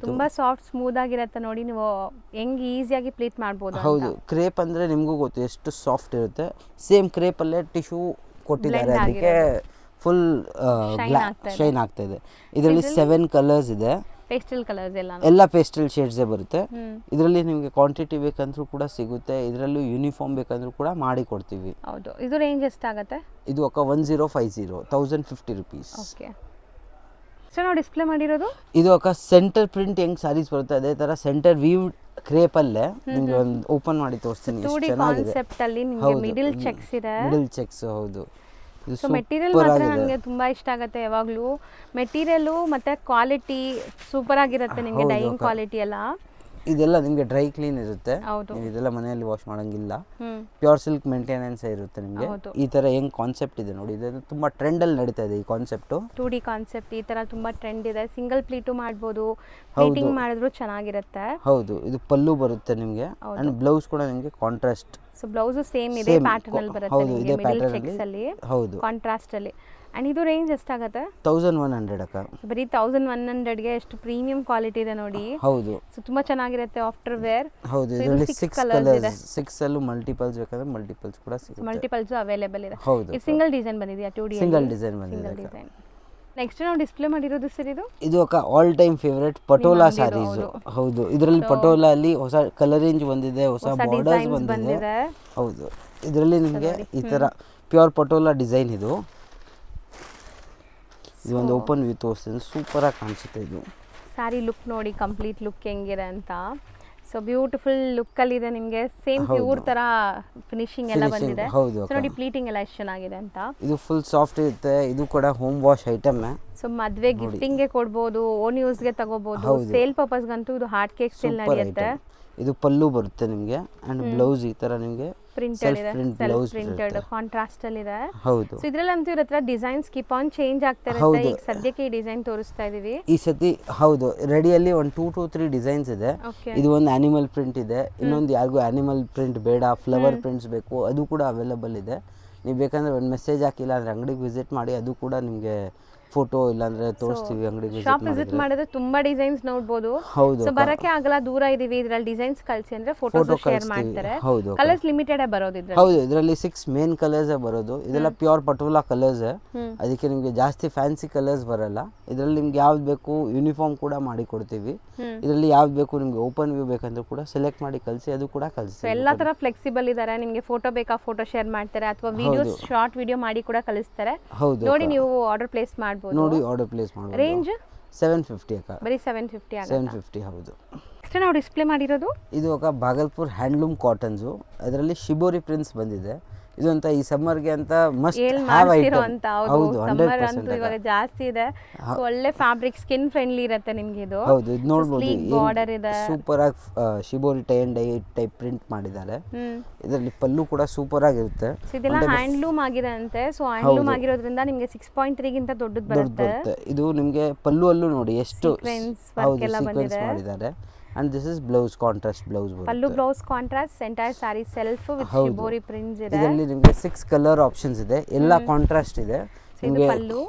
ತುಂಬಾ ಸಾಫ್ಟ್ ಸ್ಮೂತ್ ಆಗಿರುತ್ತೆ ನೋಡಿ. ನೀವು ಹೆಂಗ್ ಈಸಿಯಾಗಿ ಪ್ಲೀಟ್ ಮಾಡಬಹುದು. ಹೌದು, ಕ್ರೇಪ್ ಅಂದ್ರೆ ನಿಮಗೂ ಗೊತ್ತು ಎಷ್ಟು ಸಾಫ್ಟ್ ಇರುತ್ತೆ. ಸೇಮ್ ಕ್ರೇಪ್ ಅಲ್ಲೇ ಟಿಶ್ಯೂ ಕೊಟ್ಟಿದ್ದಾರೆ, ಅದಕ್ಕೆ ಫುಲ್ ಶೈನ್ ಆಗ್ತಾ ಇದೆ. ಇದರಲ್ಲಿ 7 ಕಲರ್ಸ್ ಇದೆ. ಪೇಸ್ಟಲ್ ಕಲರ್ಸ್ ಎಲ್ಲ ಪೇಸ್ಟಲ್ ಶೇಡ್ಸೇ ಬರುತ್ತೆ. ಇದರಲ್ಲಿ ನಿಮಗೆ ಕ್ವಾಂಟಿಟಿ ಬೇಕಂದ್ರೂ ಕೂಡ ಸಿಗುತ್ತೆ. ಇದರಲ್ಲೂ ಯೂನಿಫಾರ್ಮ್ ಬೇಕಂದ್ರೂ ಕೂಡ ಮಾಡಿ ಕೊಡ್ತೀವಿ. ಹೌದು. ಇದು ರೇಂಜ್ ಎಷ್ಟಾಗುತ್ತೆ? ಇದು 1050 ರೂಪೀಸ್. ಓಕೆ. ಸೊ ನಾವು ಡಿಸ್ಪ್ಲೇ ಮಾಡಿರೋದು ಇದು ಸೆಂಟರ್ ಪ್ರಿಂಟ್ ಹೆಂಗ್ ಸಾರೀಸ್ ಬರುತ್ತೆ ಅದೇ ತರ ಸೆಂಟರ್ ವೀವ್ ಕ್ರೇಪ್ ಅಲ್ಲೇ ನಿಮಗೆ ಒಂದು ಓಪನ್ ಮಾಡಿ ತೋರಿಸ್ತೀನಿ. ಎಷ್ಟು ಚೆನ್ನಾಗಿದೆ. ಕಾನ್ಸೆಪ್ಟ್ ಅಲ್ಲಿ ನಿಮಗೆ ಮಿಡಲ್ ಚೆಕ್ಸ್ ಇದೆ. ಮಿಡಲ್ ಚೆಕ್ಸ್ ಹೌದು. ಸೊ ಮೆಟೀರಿಯಲ್ ಮಾತ್ರ ನನಗೆ ತುಂಬಾ ಇಷ್ಟ ಆಗುತ್ತೆ. ಯಾವಾಗಲೂ ಮೆಟೀರಿಯಲ್ ಮತ್ತೆ ಕ್ವಾಲಿಟಿ ಸೂಪರ್ ಆಗಿರುತ್ತೆ. ನಿಮಗೆ ಡೈಯಿಂಗ್ ಕ್ವಾಲಿಟಿ ಎಲ್ಲ ಇದೆಲ್ಲ ನಿಮಗೆ ಡ್ರೈ ಕ್ಲೀನ್ ಇರುತ್ತೆ. ನೀವು ಇದೆಲ್ಲ ಮನೆಯಲ್ಲಿ ವಾಶ್ ಮಾಡಂಗಿಲ್ಲ. ಪ್ಯೂರ್ ಸಿಲ್ಕ್ ಮೇಂಟೆನೆನ್ಸ್ ಇರುತ್ತೆ ನಿಮಗೆ. ಈ ತರ ಹೆಂಗ್ ಕಾನ್ಸೆಪ್ಟ್ ಇದೆ ನೋಡಿ, ಇದು ತುಂಬಾ ಟ್ರೆಂಡ್ ಅಲ್ಲಿ ನಡೀತಾ ಇದೆ ಈ ಕಾನ್ಸೆಪ್ಟ್. 2D ಕಾನ್ಸೆಪ್ಟ್ ಈ ತರ ತುಂಬಾ ಟ್ರೆಂಡ್ ಇದೆ. ಸಿಂಗಲ್ ಪ್ಲೀಟು ಮಾಡಬಹುದು, ಪ್ಲೀಟಿಂಗ್ ಮಾಡಿದ್ರು ಚೆನ್ನಾಗಿರುತ್ತೆ. ಹೌದು. ಇದು ಪಲ್ಲು ಬರುತ್ತೆ ನಿಮಗೆ ಅಂಡ್ ಬ್ಲೌಸ್ ಕೂಡ ನಿಮಗೆ ಕಾಂಟ್ರಾಸ್ಟ್. ಸೊ ಬ್ಲೌಸ್ ಸೇಮ್ ಇದೆ ಪ್ಯಾಟರ್ನ್ ಅಲ್ಲಿ ಬರುತ್ತೆ ನಿಮಗೆ ಮಿಡಲ್ ಚೆಕ್ಸ್ ಅಲ್ಲಿ. ಹೌದು, ಕಾಂಟ್ರಾಸ್ಟ್ ಅಲ್ಲಿ. ಅಂಡ್ ಇದು ರೇಂಜ್ ಎಷ್ಟಾಗುತ್ತೆ? 1100 ಅಕ್ಕ. ಬರೀ 1100 ಗೆ ಎಷ್ಟು ಪ್ರೀಮಿಯಂ ಕ್ವಾಲಿಟಿ ಇದೆ ನೋಡಿ. ಹೌದು. ಸೊ ತುಂಬಾ ಚೆನ್ನಾಗಿರುತ್ತೆ ಆಫ್ಟರ್ ವೇರ್. ಹೌದು. ಇದರಲ್ಲಿ 6 ಕಲರ್ಸ್ ಇದೆ. 6 ಅಲ್ಲೂ ಮಲ್ಟಿಪಲ್ಸ್ ಬೇಕಾದ್ರೆ ಮಲ್ಟಿಪಲ್ಸ್ ಕೂಡ ಸಿಗುತ್ತೆ. ಮಲ್ಟಿಪಲ್ಸ್ ಅವೈಲೇಬಲ್ ಇದೆ. ಹೌದು. ಇದು ಸಿಂಗಲ್ ಡಿಸೈನ್ ಬಂದಿದೆಯಾ? 2D ಸಿಂಗಲ್ ಡಿಸೈನ್ ಬಂದಿದೆ. ನೆಕ್ಸ್ಟ್ ನಾವು ಡಿಸ್ಪ್ಲೇ ಮಾಡಿರೋದು ಸರ್ ಇದು all time favourite Patola saris. ಹೌದು. ಇದರಲ್ಲಿ ಪಟೋಲಾ ಅಲ್ಲಿ ಹೊಸ ಕಲರ್ ರೇಂಜ್ ಬಂದಿದೆ, ಹೊಸ ಬಾರ್ಡರ್ಸ್ ಬಂದಿದೆ. ಹೌದು. ಇದರಲ್ಲಿ ನಿಮಗೆ ಈ ತರ ಪ್ಯೂರ್ ಪಟೋಲಾ ಡಿಸೈನ್. ಇದು ಒಂದು ಓಪನ್ ವ್ಯೂ ತೋರಿಸ್ತೀನಿ, ಸೂಪರ್ ಆಗಿ ಕಾಣಿಸುತ್ತೆ. ಇದು ಸಾರಿ ಲುಕ್ ನೋಡಿ, ಕಂಪ್ಲೀಟ್ ಲುಕ್ ಹೆಂಗಿದೆ ಅಂತ. ಸೊ ಬ್ಯೂಟಿಫುಲ್ ಲುಕ್ ಅಲ್ಲಿ ಇದೆ ನಿಮಗೆ, ಸೇಮ್ ಪ್ಯೂರ್ ತರ ಫಿನಿಶಿಂಗ್ ಎಲ್ಲ ಬಂದಿದೆ. ಹೌದು ಸೊ ನೋಡಿ ಪ್ಲೀಟಿಂಗ್ ಎಲ್ಲ ಎಷ್ಟು ಚೆನ್ನಾಗಿದೆ ಅಂತ. ಇದು ಫುಲ್ ಸಾಫ್ಟ್ ಇರುತ್ತೆ. ಇದು ಕೂಡ ಹೋಮ್ ವಾಶ್ ಐಟಮ್. ಸೊ ಮದ್ವೆ ಗಿಫ್ಟಿಂಗ್ ಗೆ ಕೊಡ್ಬೋದು, ಓನ್ ಯೂಸ್ ಗೆ ತಗೋಬಹುದು, ಸೇಲ್ ಪರ್ಪಸ್ ಗಂತೂ ಇದು ಹಾರ್ಟ್ ಕೇಕ್ ಸೇಲ್ ನಡೆಯುತ್ತೆ. ಇದು ಪಲ್ಲು ಬರುತ್ತೆ ನಿಮಗೆ ಅಂಡ್ ಬ್ಲೌಸ್ ಈ ತರ ನಿಮಗೆ ಪ್ರಿಂಟೆಡ್ ಇದೆ, ಸೆಲ್ಫ್ ಪ್ರಿಂಟೆಡ್ ಕಾಂಟ್ರಾಸ್ಟ್ ಅಲ್ಲಿ ಇದೆ. ಹೌದು. ಸೊ ಇದ್ರಲ್ಲಿ ಅಂತೂ ಇವ್ರ ಹತ್ರ ಡಿಸೈನ್ಸ್ ಕೀಪ್ ಆನ್ ಚೇಂಜ್ ಆಗ್ತಾ ಇರುತ್ತೆ. ಈಗ ಸದ್ಯಕ್ಕೆ ಈ ಡಿಸೈನ್ ತೋರಿಸ್ತಾ ಇದೀವಿ ಈ ಸತಿ. ಹೌದು, ರೆಡಿಯಲ್ಲಿ ಒಂದು 2 to 3 ಡಿಸೈನ್ಸ್ ಇದೆ. ಇದು ಒಂದು ಆನಿಮಲ್ ಪ್ರಿಂಟ್ ಇದೆ, ಇನ್ನೊಂದು ಯಾರಿಗೂ ಆನಿಮಲ್ ಪ್ರಿಂಟ್ ಬೇಡ, ಫ್ಲವರ್ ಪ್ರಿಂಟ್ಸ್ ಬೇಕು, ಅದು ಕೂಡ ಅವೈಲೇಬಲ್ ಇದೆ. ನೀವು ಬೇಕಂದ್ರೆ ಒಂದು ಮೆಸೇಜ್ ಹಾಕಿಲ್ಲ ಅಂದ್ರೆ ಅಂಗಡಿಗೆ ವಿಸಿಟ್ ಮಾಡಿ, ಅದು ಕೂಡ ನಿಮಗೆ ಫೋಟೋ ಇಲ್ಲಾಂದ್ರೆ ತೋರಿಸ್ತೀವಿ. ಅಂಗಡಿಗೆ ಶಾಪ್ ವಿಸಿಟ್ ಮಾಡಿದ್ರೆ ತುಂಬಾ ಡಿಸೈನ್ಸ್ ನೋಡಬಹುದು. ಹೌದು. ಸೊ ಬರಕ್ಕೆ ಆಗಲ್ಲ, ದೂರ ಇದೀವಿ, ಇದ್ರಲ್ಲಿ ಡಿಸೈನ್ಸ್ ಕಳಿಸಿ ಅಂದ್ರೆ ಫೋಟೋಸ್ ಶೇರ್ ಮಾಡ್ತಾರೆ. ಹೌದು. ಕಲರ್ಸ್ ಲಿಮಿಟೆಡ್ ಬರೋದು ಇದ್ರಲ್ಲಿ. ಹೌದು, ಇದರಲ್ಲಿ 6 ಮೇನ್ ಕಲರ್ಸ್ ಬರೋದು. ಇದೆಲ್ಲ ಪ್ಯೂರ್ ಪಟೋಲಾ ಕಲರ್ಸ್, ಅದಕ್ಕೆ ನಿಮಗೆ ಜಾಸ್ತಿ ಫ್ಯಾನ್ಸಿ ಕಲರ್ಸ್ ಬರಲ್ಲ. ಇದರಲ್ಲಿ ನಿಮ್ಗೆ ಯಾವ್ದು ಬೇಕು ಯೂನಿಫಾರ್ಮ್ ಕೂಡ ಮಾಡಿ ಕೊಡ್ತೀವಿ. ಇದರಲ್ಲಿ ಯಾವ್ದು ಬೇಕು ನಿಮ್ಗೆ ಓಪನ್ ವ್ಯೂ ಬೇಕಂದ್ರೆ ಕೂಡ ಸೆಲೆಕ್ಟ್ ಮಾಡಿ ಕಳಿಸಿ, ಅದು ಕೂಡ ಕಳಿಸ್ತೀವಿ. ಎಲ್ಲಾ ತರ ಫ್ಲೆಕ್ಸಿಬಲ್ ಇದಾರೆ. ನಿಮ್ಗೆ ಫೋಟೋ ಬೇಕಾ ಫೋಟೋ ಶೇರ್ ಮಾಡ್ತಾರೆ, ಅಥವಾ ವಿಡಿಯೋಸ್ ಶಾರ್ಟ್ ವಿಡಿಯೋ ಮಾಡಿ ಕೂಡ ಕಳಿಸ್ತಾರೆ. ಹೌದು, ನೋಡಿ ನೀವು ಆರ್ಡರ್ ಪ್ಲೇಸ್ ಮಾಡಬಹುದು. ನೋಡಿ ಆರ್ಡರ್ ಪ್ಲೇಸ್ ಮಾಡಬಹುದು. ರೇಂಜ್ 750 ಅಕ್ಕ. ಬರೀ 750 ಆಗುತ್ತೆ. 750 ಹೌದು. ನೆಕ್ಸ್ಟ್ ನಾವು ಡಿಸ್ಪ್ಲೇ ಮಾಡಿರೋದು ಇದು ఒక ಭಾಗಲ್ಪುರ್ ಹ್ಯಾಂಡ್ಲೂಮ್ ಕಾಟನ್ಸು. ಅದರಲ್ಲಿ ಶಿಬೋರಿ ಪ್ರಿಂಟ್ಸ್ ಬಂದಿದೆ. ಇದು ಅಂತ ಈ ಸಮ್ಮರ್ಗೆ ಅಂತ ಮಸ್ಟ್ ಹ್ಯಾವ್ ಐಟಮ್. ಅಂತ. ಹೌದು, ಸಮ್ಮರ್ ಅಂತೂ ಇವಾಗ ಜಾಸ್ತಿ ಇದೆ. ಸೊ ಒಳ್ಳೆ ಫ್ಯಾಬ್ರಿಕ್, ಸ್ಕಿನ್ ಫ್ರೆಂಡ್ಲಿ ಇರುತ್ತೆ ನಿಮ್ಗೆ ಇದು. ಹೌದು, ಇದು ನೋಡಬಹುದು. ಬಾರ್ಡರ್ ಇದೆ, ಸೂಪರ್ ಆಗಿ shibori tie and dye type print ಮಾಡಿದ್ದಾರೆ. ಇದರಲ್ಲಿ ಪಲ್ಲು ಕೂಡ ಸೂಪರ್ ಆಗಿರುತ್ತೆ. ಇದೆಲ್ಲ ಹ್ಯಾಂಡ್ಲೂಮ್ ಆಗಿದೆ ಅಂತೆ. ಸೊ ಹ್ಯಾಂಡ್ಲೂಮ್ ಆಗಿರೋದ್ರಿಂದ ನಿಮಗೆ 6.3 ಗಿಂತ ದೊಡ್ಡದು ಬರುತ್ತೆ. ಇದು ನಿಮಗೆ ಪಲ್ಲು ಅಲ್ಲೂ ನೋಡಿ ಎಷ್ಟು ವರ್ಕ್ ಎಲ್ಲ ಬಂದಿದೆ ಮಾಡಿದ್ದಾರೆ. And this is blouse, contrast blouse ಬರುತ್ತೆ. Pallu blouse contrast, entire sari self with shibori prints ಇದೆ. ಇದರಲ್ಲಿ ನಿಮಗೆ 6 ಕಲರ್ ಆಪ್ಷನ್ಸ್ ಇದೆ, ಎಲ್ಲ ಕಾಂಟ್ರಾಸ್ಟ್ ಇದೆ ನಿಮಗೆ. ಪಲ್ಲು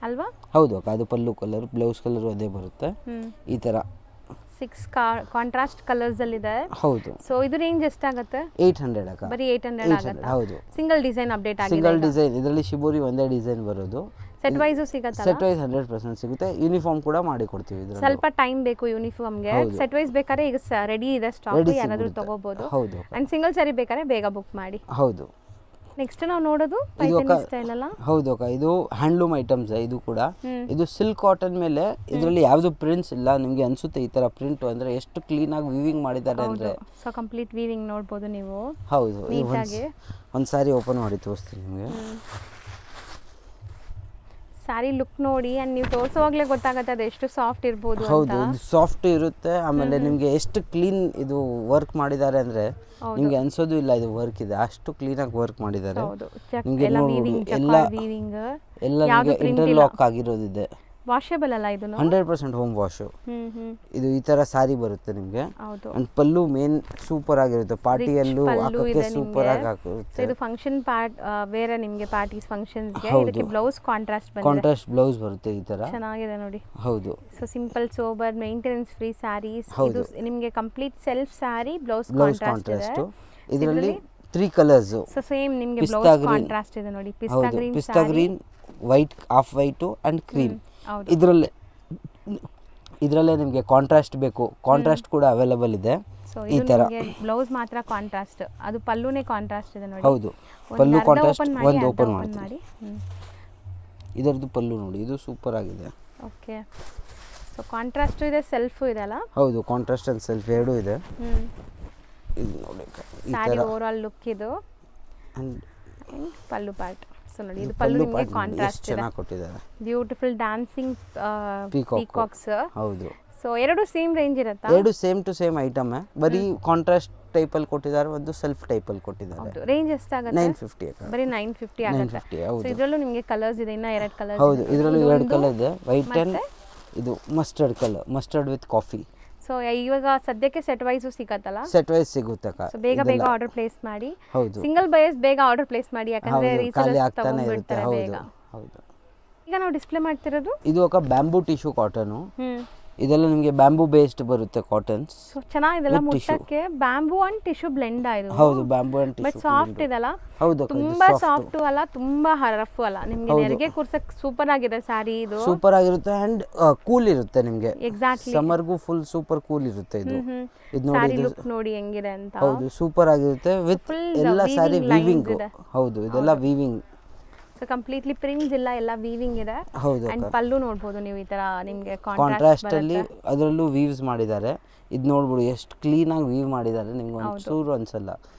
ಅಲ್ವಾ? ಹೌದು ಅಕ್ಕ, ಅದು ಪಲ್ಲು ಕಲರ್, ಬ್ಲೌಸ್ ಕಲರ್ ಅದೇ ಬರುತ್ತೆ ಈ ತರ. 6 ಕಾಂಟ್ರಾಸ್ಟ್ ಕಲರ್ಸ್ ಅಲ್ಲಿ ಇದೆ. ಹೌದು. ಸೊ ಇದು ರೇಂಜ್ ಎಷ್ಟಾಗುತ್ತೆ? 800 ಅಕ್ಕ. ಬರೀ 800 ಆಗುತ್ತೆ. ಹೌದು. ಸಿಂಗಲ್ ಡಿಸೈನ್ ಅಪ್ಡೇಟ್ ಆಗಿದೆ. ಸಿಂಗಲ್ ಡಿಸೈನ್, ಇದರಲ್ಲಿ ಶಿಬೋರಿ ಒಂದೇ ಡಿಸೈನ್ ಬರೋದು. ಸೆಟ್ ವೈಸ್ ಸಿಗುತ್ತೆ. ಸೆಟ್ ವೈಸ್ 100% ಸಿಗುತ್ತೆ. ಯೂನಿಫಾರ್ಮ್ ಕೂಡ ಮಾಡಿ ಕೊಡ್ತೀವಿ. ಇದರಲ್ಲಿ ಸ್ವಲ್ಪ ಟೈಮ್ ಬೇಕು ಯೂನಿಫಾರ್ಮ್ಗೆ. ಸೆಟ್ ವೈಸ್ ಬೇಕಾದ್ರೆ ಈಗ ರೆಡಿ ಇದೆ ಸ್ಟಾಕ್, ಯಾರಾದರೂ ತಗೋಬಹುದು. ಹೌದು. ಅಂಡ್ ಸಿಂಗಲ್ ಸಾರಿ ಬೇಕಾದ್ರೆ ಬೇಗ ಬುಕ್ ಮಾಡಿ. ಹೌದು. ನೆಕ್ಸ್ಟ್ ನಾವು ನೋಡೋದು ಪೈಥಾನಿ ಸ್ಟೈಲ್ ಅಲ್ಲ. ಹೌದು ಅಕ್ಕ, ಇದು ಹ್ಯಾಂಡ್ಲೂಮ್ ಐಟಮ್ಸ್. ಇದು ಕೂಡ ಇದು ಸಿಲ್ಕ್ ಕಾಟನ್ ಮೇಲೆ, ಇದರಲ್ಲಿ ಯಾವುದು ಪ್ರಿಂಟ್ಸ್ ಇಲ್ಲ. ನಿಮಗೆ ಅನ್ಸುತ್ತೆ ಈ ತರ ಪ್ರಿಂಟ್ ಅಂದ್ರೆ ಎಷ್ಟು ಕ್ಲೀನ್ ಆಗಿ ವೀವಿಂಗ್ ಮಾಡಿದ್ದಾರೆ ಅಂದ್ರೆ. ಸೊ ಕಂಪ್ಲೀಟ್ ವೀವಿಂಗ್ ನೋಡಬಹುದು ನೀವು. ಹೌದು. ಒಂದು ಸಾರಿ ಓಪನ್ ಮಾಡಿ ತೋರಿಸ್ತೀನಿ ನಿಮಗೆ. ಸಾರಿ ಲುಕ್ ನೋಡಿ, ಅಂಡ್ ನೀವು ತೋರಿಸುವಾಗಲೇ ಗೊತ್ತಾಗುತ್ತೆ ಅದು ಎಷ್ಟು ಸಾಫ್ಟ್ ಇರಬಹುದು ಅಂತ. ಹೌದು, ಸಾಫ್ಟ್ ಇರುತ್ತೆ. ಆಮೇಲೆ ನಿಮಗೆ ಎಷ್ಟು ಕ್ಲೀನ್ ಇದು ವರ್ಕ್ ಮಾಡಿದ್ದಾರೆ ಅಂದ್ರೆ ನಿಮಗೆ ಅನ್ಸೋದು ಇಲ್ಲ ಇದು ವರ್ಕ್ ಇದೆ, ಅಷ್ಟು ಕ್ಲೀನ್ ಆಗಿ ವರ್ಕ್ ಮಾಡಿದ್ದಾರೆ. ನಿಮಗೆ ಎಲ್ಲ ಇಂಟರ್ಲಾಕ್ ಆಗಿರೋದಿದೆ. ವಾಷೇಬಲ್ ಅಲ್ಲ ಇದು? 100% ಹೋಮ್ ವಾಶ್. ಇದು ಈ ತರ ಸಾರಿ ಬರುತ್ತೆ ನಿಮಗೆ. ಅಂಡ್ ಪಲ್ಲು ಮೇನ್ ಸೂಪರ್ ಆಗಿರುತ್ತೆ, ಪಾರ್ಟಿಯಲ್ಲೂ ಹಾಕೋಕೆ ಸೂಪರ್ ಆಗಿ ಹಾಕುತ್ತೆ. ಇದು ಫಂಕ್ಷನ್ ಬೇರೆ ನಿಮಗೆ ಪಾರ್ಟೀಸ್ ಫಂಕ್ಷನ್ಸ್ ಗೆ. ಇದಕ್ಕೆ ಬ್ಲೌಸ್ ಕಾಂಟ್ರಾಸ್ಟ್ ಬಂದಿದೆ. ಕಾಂಟ್ರಾಸ್ಟ್ ಬ್ಲೌಸ್ ಬರುತ್ತೆ ಈ ತರ. ಚೆನ್ನಾಗಿದೆ ನೋಡಿ. ಹೌದು. So simple sober maintenance free saris. ಇದು ನಿಮಗೆ complete self sari, blouse contrast. ಇದರಲ್ಲಿ 3 ಕಲರ್ಸ್. ಸೊ ಸೇಮ್ ನಿಮಗೆ ಬ್ಲೌಸ್ ಕಾಂಟ್ರಾಸ್ಟ್ ಇದೆ ನೋಡಿ. Pista green, white, off white and cream. ಇದರಲ್ಲೇ ನಿಮಗೆ ಕಾಂಟ್ರಾಸ್ಟ್ ಬೇಕು, ಕಾಂಟ್ರಾಸ್ಟ್ ಕೂಡ ಅವೈಲೇಬಲ್ ಇದೆ. ಈ ತರ ಬ್ಲೌಸ್ ಮಾತ್ರ ಕಾಂಟ್ರಾಸ್ಟ್, ಅದು ಪಲ್ಲುನೇ ಕಾಂಟ್ರಾಸ್ಟ್ ಇದೆ ನೋಡಿ. ಹೌದು, ಪಲ್ಲು ಕಾಂಟ್ರಾಸ್ಟ್. ಒಂದು ಓಪನ್ ಮಾಡಿ, ಇದರದ್ದು ಪಲ್ಲು ನೋಡಿ, ಇದು ಸೂಪರ್ ಆಗಿದೆ. ಓಕೆ. ಸೊ ಕಾಂಟ್ರಾಸ್ಟ್ ಇದೆ, ಸೆಲ್ಫ್ ಇದೆ ಅಲ್ಲ? ಹೌದು, ಕಾಂಟ್ರಾಸ್ಟ್ ಅಂಡ್ ಸೆಲ್ಫ್ ಎರಡೂ ಇದೆ. ಇದು ನೋಡಿ ಸಾರಿ ಓವರ್ ಆಲ್ ಲುಕ್ ಇದು. ಪಲ್ಲು ಪಾರ್ಟ್. ಸೊ ನೋಡಿ, ಇದು ಪಲ್ಲು ನಿಮಗೆ ಕಾಂಟ್ರಾಸ್ಟ್ ಇದೆ, ಚೆನ್ನಾಗಿ ಕೊಟ್ಟಿದ್ದಾರೆ. Beautiful dancing Peacocks. ಹೌದು. ಸೊ ಎರಡು ಸೇಮ್ ರೇಂಜ್ ಇರುತ್ತಾ? ಎರಡು ಸೇಮ್ ಟು ಸೇಮ್ ಐಟಮ್. ಬರೀ ಕಾಂಟ್ರಾಸ್ಟ್ ಟೈಪ್ ಅಲ್ಲಿ ಕೊಟ್ಟಿದ್ದಾರೆ, ಒಂದು ಸೆಲ್ಫ್ ಟೈಪ್ ಅಲ್ಲಿ ಕೊಟ್ಟಿದ್ದಾರೆ. ರೇಂಜ್ ಎಷ್ಟಾಗುತ್ತೆ? 950. ಬರೀ 950 ಆಗುತ್ತೆ. ಸೊ ಇದರಲ್ಲೂ ನಿಮಗೆ ಕಲರ್ಸ್ ಇದೆ, ಇನ್ನ 2 ಕಲರ್ಸ್. ಹೌದು, ಇದರಲ್ಲೂ 2 ಕಲರ್ ಇದೆ, ವೈಟ್ ಅಂಡ್ ಇದು mustard colour, mustard with coffee. So ಇವಾಗ ಸದ್ಯಕ್ಕೆ ಸೆಟ್ ವೈಸ್ ಸಿಗತ್ತಲ್ಲ? ಸೆಟ್ ವೈಸ್ ಸಿಗುತ್ತೆ. ಸೊ ಬೇಗ ಬೇಗ ಆರ್ಡರ್ ಪ್ಲೇಸ್ ಮಾಡಿ. ಹೌದು. ಸಿಂಗಲ್ ಬಯರ್ಸ್ ಬೇಗ ಆರ್ಡರ್ ಪ್ಲೇಸ್ ಮಾಡಿ, ಯಾಕಂದ್ರೆ ಖಾಲಿ ಆಗ್ತಾನೆ ಇರುತ್ತೆ. ಹೌದು ಹೌದು. ಈಗ ನಾವು ಡಿಸ್ಪ್ಲೇ ಮಾಡ್ತಿರೋದು ಇದು ಒಂದು ಬ್ಯಾಂಬೂ ಟಿಶ್ಯೂ ಕಾಟನ್. ಇದೆಲ್ಲ ನಿಮಗೆ ಬ್ಯಾಂಬೂ ಬೇಸ್ಡ್ ಬರುತ್ತೆ ಕಾಟನ್ಸ್. ಸೊ ಚೆನ್ನಾಗಿದೆಲ್ಲ ಮುಟ್ಟಕ್ಕೆ. ಬ್ಯಾಂಬೂ ಅಂಡ್ ಟಿಶ್ಯೂ ಬ್ಲೆಂಡ್ ಆಯ್ತು. ಹೌದು, bamboo and tissue. But soft ಇದಲ್ಲ? ಹೌದು, ತುಂಬಾ ಸಾಫ್ಟ್ ಅಲ್ಲ, ತುಂಬಾ ರಫ್ ಅಲ್ಲ. ನಿಮಗೆ ನೆರಿಗೆ ಕೂರ್ಸಕ್ಕೆ ಸೂಪರ್ ಆಗಿದೆ ಸಾರಿ ಇದು. ಸೂಪರ್ ಆಗಿರುತ್ತೆ ಅಂಡ್ ಕೂಲ್ ಇರುತ್ತೆ ನಿಮಗೆ. ಎಕ್ಸಾಕ್ಟ್ಲಿ, ಸಮ್ಮರ್ಗೂ ಫುಲ್ ಸೂಪರ್ ಕೂಲ್ ಇರುತ್ತೆ ಇದು. ಇದು ನೋಡಿ, ಲುಕ್ ನೋಡಿ ಹೆಂಗಿದೆ ಅಂತ. ಹೌದು, ಸೂಪರ್ ಆಗಿರುತ್ತೆ ವಿತ್ ಎಲ್ಲ ಸಾರಿ ವೀವಿಂಗ್. ಹೌದು, ಇದೆಲ್ಲ ವೀವಿಂಗ್ ಸೊ ಕಂಪ್ಲೀಟ್ಲಿ ಪ್ರಿಂಟ್ಸ್ ಎಲ್ಲ ವೀವಿಂಗ್ ಇದೆ. ಹೌದು ಅಂಡ್ ಪಲ್ಲು ನೋಡ್ಬೋದು ನೀವು ಈ ತರ ನಿಮಗೆ ಕಾಂಟ್ರಾಸ್ಟ್ ಅಲ್ಲಿ ಅದರಲ್ಲೂ ವೀವ್ಸ್ ಮಾಡಿದ್ದಾರೆ. ಇದು ನೋಡ್ಬೋದು ಎಷ್ಟು ಕ್ಲೀನಾಗಿ ವೀವ್ ಮಾಡಿದ್ದಾರೆ, ನಿಮ್ಗೆ ಒಂಚೂರು ಅನ್ಸಲ್ಲ.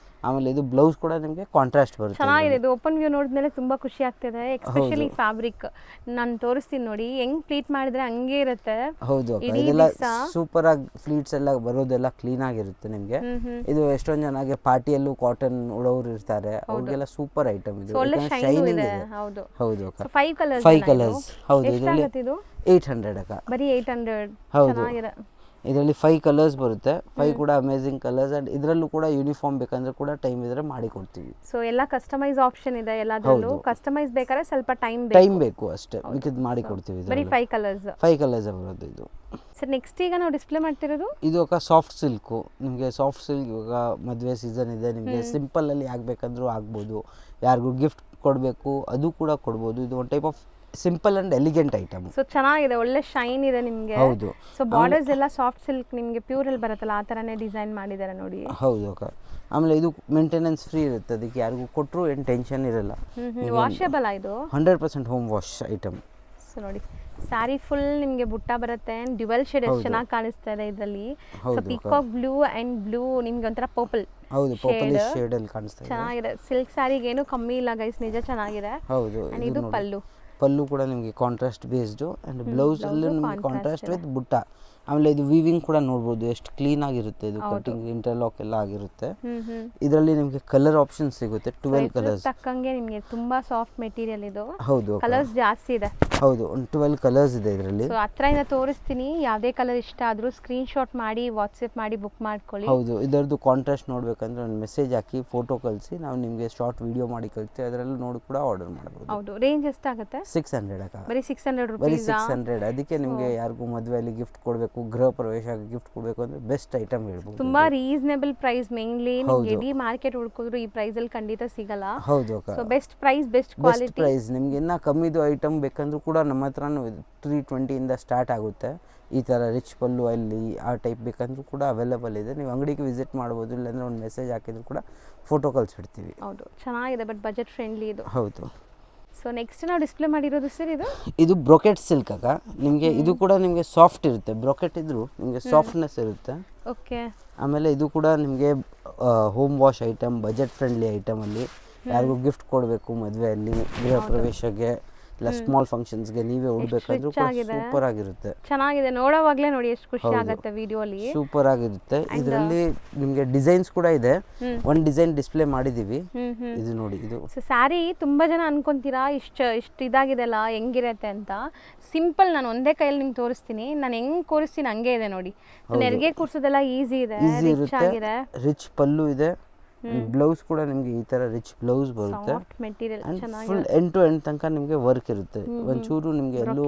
ಆಮೇಲೆ ಇದು ಬ್ಲೌಸ್ ಕೂಡ ನಿಮಗೆ ಕಾಂಟ್ರಾಸ್ಟ್ ಬರುತ್ತೆ. ಚೆನ್ನಾಗಿದೆ. ಇದು ಓಪನ್ ವ್ಯೂ ನೋಡಿದ್ಮೇಲೆ ತುಂಬಾ ಖುಷಿ ಆಗ್ತಿದೆ. ಎಸ್ಪೆಷಲಿ ಫ್ಯಾಬ್ರಿಕ್ ನಾನು ತೋರಿಸ್ತೀನಿ ನೋಡಿ, ಹೆಂಗ್ ಪ್ಲೀಟ್ ಮಾಡಿದ್ರೆ ಹಂಗೆ ಇರುತ್ತೆ. ಹೌದು ಇದೆಲ್ಲ ಸೂಪರ್ ಆಗಿ ಫ್ಲೀಟ್ಸ್ ಎಲ್ಲ ಬರೋದೆಲ್ಲ ಕ್ಲೀನ್ ಆಗಿರುತ್ತೆ ನಿಮಗೆ. ಇದು ಎಷ್ಟೊಂದು ಜನಗೆ ಪಾರ್ಟಿಯಲ್ಲೂ ಕಾಟನ್ ಉಡೋರು ಇರ್ತಾರೆ, ಅವ್ರಿಗೆಲ್ಲ ಸೂಪರ್ ಐಟಮ್ ಇದು. ಶೈನಿಂಗ್ ಇದೆ. ಹೌದು ಹೌದು 5 ಕಲರ್ಸ್. 5 ಕಲರ್ಸ್. ಹೌದು ಇದರಲ್ಲಿ ಇದು 800 ಅಕ್ಕ. ಬರೀ 800. ಹೌದು ಚೆನ್ನಾಗಿದೆ. ಇದರಲ್ಲಿ 5 ಕಲರ್ಸ್ ಬರುತ್ತೆ. 5 ಕೂಡ ಅಮೇಜಿಂಗ್ ಕಲರ್ಸ್. ಅಂಡ್ ಇದರಲ್ಲೂ ಕೂಡ ಯೂನಿಫಾರ್ಮ್ ಬೇಕಂದ್ರೆ ಕೂಡ ಟೈಮ್ ಇದ್ರೆ ಮಾಡಿ ಕೊಡ್ತೀವಿ. ಸೊ ಎಲ್ಲ ಕಸ್ಟಮೈಸ್ ಆಪ್ಷನ್ ಇದೆ ಎಲ್ಲದರಲ್ಲೂ. ಕಸ್ಟಮೈಸ್ ಬೇಕಾದ್ರೆ ಸ್ವಲ್ಪ ಟೈಮ್ ಬೇಕು ಅಷ್ಟೇ, ಮಿಕ್ಕಿದ್ದು ಮಾಡಿ ಕೊಡ್ತೀವಿ. ಬರೀ 5 ಕಲರ್ಸ್. 5 ಕಲರ್ಸ್ ಬರೋದು ಇದು. ಸರ್ ನೆಕ್ಸ್ಟ್ ಈಗ ನಾವು ಡಿಸ್ಪ್ಲೇ ಮಾಡ್ತಿರೋದು ಇದು ఒక ಸಾಫ್ಟ್ ಸಿಲ್ಕ್. ನಿಮಗೆ ಸಾಫ್ಟ್ ಸಿಲ್ಕ್ ಇವಾಗ ಮದುವೆ ಸೀಸನ್ ಇದೆ, ನಿಮಗೆ ಸಿಂಪಲ್ ಅಲ್ಲಿ ಆಗ್ಬೇಕಂದ್ರೂ ಆಗ್ಬೋದು, ಯಾರಿಗೂ ಗಿಫ್ಟ್ ಕೊಡಬೇಕು ಅದು ಕೂಡ ಕೊಡ್ಬೋದು. ಇದು ಒಂದು type of simple and elegant item. So ಚೆನ್ನಾಗಿದೆ, ಒಳ್ಳೆ ಶೈನ್ ಇದೆ ನಿಮಗೆ. ಹೌದು. ಸೊ ಬಾರ್ಡರ್ಸ್ ಎಲ್ಲ ಸಾಫ್ಟ್ ಸಿಲ್ಕ್ ನಿಮಗೆ ಪ್ಯೂರ್ ಅಲ್ಲಿ ಬರುತ್ತಲ್ಲ ಆ ತರನೇ ಡಿಸೈನ್ ಮಾಡಿದ್ದಾರೆ ನೋಡಿ. ಹೌದು ಅಕ್ಕ. ಆಮೇಲೆ ಇದು ಮೇಂಟೆನೆನ್ಸ್ ಫ್ರೀ ಇರುತ್ತೆ, ಅದಕ್ಕೆ ಯಾರಿಗೂ ಕೊಟ್ಟರು ಏನು ಟೆನ್ಷನ್ ಇರಲ್ಲ. ವಾಷೇಬಲ್ ಇದು 100% ಹೋಮ್ ವಾಶ್ ಐಟಮ್. ಸೊ ನೋಡಿ ಸ್ಯಾರಿ ಫುಲ್ ನಿಮಗೆ ಬುಟ್ಟ ಬರುತ್ತೆ. ಡ್ಯುವಲ್ ಶೇಡ್ ಎಷ್ಟು ಚೆನ್ನಾಗಿ ಕಾಣಿಸ್ತಾ ಇದೆ ಇದರಲ್ಲಿ. So peacock blue and blue ನಿಮಗೆ ಒಂಥರ ಪರ್ಪಲ್. ಹೌದು ಪರ್ಪಲ್ ಶೇಡ್ ಅಲ್ಲಿ ಕಾಣಿಸ್ತಾ ಇದೆ. ಚೆನ್ನಾಗಿದೆ. ಸಿಲ್ಕ್ ಸ್ಯಾರಿಗೆ ಏನು ಕಮ್ಮಿ ಇಲ್ಲ ಗೈಸ್, ನಿಜ ಚೆನ್ನಾಗಿದೆ. ಹೌದು. ಇದು ಪಲ್ಲು ಕೂಡ ನಿಮಗೆ ಕಾಂಟ್ರಾಸ್ಟ್ ಬೇಸ್ಡ್ ಅಂಡ್ ಬ್ಲೌಸ್ ಅಲ್ಲಿ ನಿಮಗೆ ಕಾಂಟ್ರಾಸ್ಟ್ ವಿತ್ ಬುಟ್ಟ. ಆಮೇಲೆ ಇದು ವೀವಿಂಗ್ ಕೂಡ ನೋಡ್ಬೋದು ಎಷ್ಟು ಕ್ಲೀನ್ ಆಗಿರುತ್ತೆ. ಇದು ಕಟಿಂಗ್ ಇಂಟರ್ಲಾಕ್ ಎಲ್ಲ ಆಗಿರುತ್ತೆ. ಇದರಲ್ಲಿ ನಿಮಗೆ ಕಲರ್ ಆಪ್ಷನ್ ಸಿಗುತ್ತೆ 12 ಕಲರ್ಸ್. ತಕ್ಕಂಗೆ ನಿಮಗೆ ತುಂಬಾ ಸಾಫ್ಟ್ ಮೆಟೀರಿಯಲ್ ಇದು. ಹೌದು ಕಲರ್ಸ್ ಜಾಸ್ತಿ ಇದೆ. ಹೌದು ಒಂದು 12 ಕಲರ್ಸ್ ಇದೆ ಇದರಲ್ಲಿ. ಸೊ ಹತ್ರದಿಂದ ತೋರಿಸ್ತೀನಿ, ಯಾವುದೇ ಕಲರ್ ಇಷ್ಟ ಆದ್ರೂ ಸ್ಕ್ರೀನ್ ಶಾಟ್ ಮಾಡಿ ವಾಟ್ಸ್ಆಪ್ ಮಾಡಿ ಬುಕ್ ಮಾಡ್ಕೊಳ್ಳಿ. ಹೌದು ಇದರದ್ದು ಕಾಂಟ್ರಾಸ್ಟ್ ನೋಡ್ಬೇಕಂದ್ರೆ ಒಂದು ಮೆಸೇಜ್ ಹಾಕಿ ಫೋಟೋ ಕಳಿಸಿ, ನಾವು ನಿಮಗೆ ಶಾರ್ಟ್ ವಿಡಿಯೋ ಮಾಡಿ ಕಳಿಸ್ತೀವಿ, ಅದರಲ್ಲಿ ನೋಡಿ ಕೂಡ ಆರ್ಡರ್ ಮಾಡಬಹುದು. ಹೌದು. ರೇಂಜ್ ಎಷ್ಟಾಗುತ್ತೆ? 600 ಅಕ್ಕ. ಬರೀ 600 ಬರೀ ರೂಪಾಯಿ. 600. ಅದಕ್ಕೆ ನಿಮಗೆ ಯಾರಿಗೂ ಮದುವೆಯಲ್ಲಿ ಗಿಫ್ಟ್ ಕೊಡಬೇಕು, ಗೃಹ ಪ್ರವೇಶ ಗಿಫ್ಟ್ ಕೊಡಬೇಕು ಅಂದ್ರೆ ಬೆಸ್ಟ್ ಐಟಮ್ ಹೇಳ್ಬೋದು. ತುಂಬಾ ರೀಸನೇಬಲ್ ಪ್ರೈಸ್. ಮೇನ್ಲಿ ನಿಮಗೆ ಇಡೀ ಮಾರ್ಕೆಟ್ ಹುಡುಕಿದ್ರು ಈ ಪ್ರೈಸ್ ಅಲ್ಲಿ ಖಂಡಿತ ಸಿಗಲ್ಲ. ಹೌದು ಅಕ್ಕ. So best price, best quality. Price ನಿಮ್ಗೆ ಇನ್ನ ಕಮ್ಮಿದು ಐಟಮ್ ಬೇಕಂದ್ರೂ ಕೂಡ ನಮ್ಮ ಹತ್ರನೂ 320 ಇಂದ ಸ್ಟಾರ್ಟ್ ಆಗುತ್ತೆ. ಈ ಥರ ರಿಚ್ ಪಲ್ಲು ಅಲ್ಲಿ ಆ ಟೈಪ್ ಬೇಕಂದ್ರೂ ಕೂಡ ಅವೈಲೇಬಲ್ ಇದೆ. ನೀವು ಅಂಗಡಿಗೆ ವಿಸಿಟ್ ಮಾಡ್ಬೋದು, ಇಲ್ಲಾಂದ್ರೆ ಒಂದು ಮೆಸೇಜ್ ಹಾಕಿದ್ರು ಕೂಡ ಫೋಟೋ ಕಳಿಸ್ಬಿಡ್ತೀವಿ. ಹೌದು ಚೆನ್ನಾಗಿದೆ, ಬಟ್ ಬಜೆಟ್ ಫ್ರೆಂಡ್ಲಿ ಇದು. ಹೌದು. ಸೊ ನೆಕ್ಸ್ಟ್ ನಾವು ಡಿಸ್ಪ್ಲೇ ಮಾಡಿರೋದು ಸರ್ ಇದು ಬ್ರೊಕೆಟ್ ಸಿಲ್ಕ್ ಅಕ್ಕ. ನಿಮಗೆ ಇದು ಕೂಡ ನಿಮಗೆ ಸಾಫ್ಟ್ ಇರುತ್ತೆ. ಬ್ರೊಕೆಟ್ ಇದ್ರೂ ನಿಮಗೆ ಸಾಫ್ಟ್ನೆಸ್ ಇರುತ್ತೆ. ಓಕೆ. ಆಮೇಲೆ ಇದು ಕೂಡ ನಿಮಗೆ home wash item, budget friendly item ಅಲ್ಲಿ ಯಾರಿಗೂ ಗಿಫ್ಟ್ ಕೊಡಬೇಕು ಮದುವೆಯಲ್ಲಿ, ಗೃಹ ಪ್ರವೇಶಕ್ಕೆ ಇಲ್ಲ ಸ್ಮಾಲ್ ಫಂಕ್ಷನ್ಸ್ಗೆ ನೀವೇ ಉಡಬೇಕಂದ್ರೂ ಸೂಪರ್ ಆಗಿರುತ್ತೆ. ಚೆನ್ನಾಗಿದೆ. ನೋಡೋವಾಗಲೇ ನೋಡಿ ಎಷ್ಟು ಖುಷಿ ಆಗುತ್ತೆ ವಿಡಿಯೋಲಿ. ಸೂಪರ್ ಆಗಿರುತ್ತೆ. ಇದರಲ್ಲಿ ನಿಮಗೆ ಡಿಸೈನ್ಸ್ ಕೂಡ ಇದೆ. ಒಂದು ಡಿಸೈನ್ ಡಿಸ್ಪ್ಲೇ ಮಾಡಿದೀವಿ. ಇದು ನೋಡಿ. ಇದು ಸ್ಯಾರಿ ತುಂಬಾ ಜನ ಅನ್ಕೊಂತೀರಾ ಇಷ್ಟು ಇದಾಗಿದೆ ಅಲ್ಲ ಹೆಂಗಿರತ್ತೆ ಅಂತ. ಸಿಂಪಲ್ ನಾನು ಒಂದೇ ಕೈಯಲ್ಲಿ ನಿಮ್ಗೆ ತೋರಿಸ್ತೀನಿ. ನಾನು ಹೆಂಗ್ ಕೂರಿಸ್ತೀನಿ ಹಂಗೆ ಇದೆ ನೋಡಿ. ನೆರಿಗೆ ಕೂರ್ಸೋದೆಲ್ಲ ಈಸಿ ಇದೆ, ರಿಚ್ ಆಗಿದೆ. ರಿಚ್ ಪಲ್ಲು ಇದೆ. ಬ್ಲೌಸ್ ಕೂಡ ನಿಮಗೆ ಈ ತರ ರಿಚ್ ಬ್ಲೌಸ್ ಬರುತ್ತೆ. ಫುಲ್ ಎಂಡ್ ಟು ಎಂಡ್ ತನಕ ನಿಮಗೆ ವರ್ಕ್ ಇರುತ್ತೆ. ಒಂಚೂರು ನಿಮಗೆ ಎಲ್ಲೂ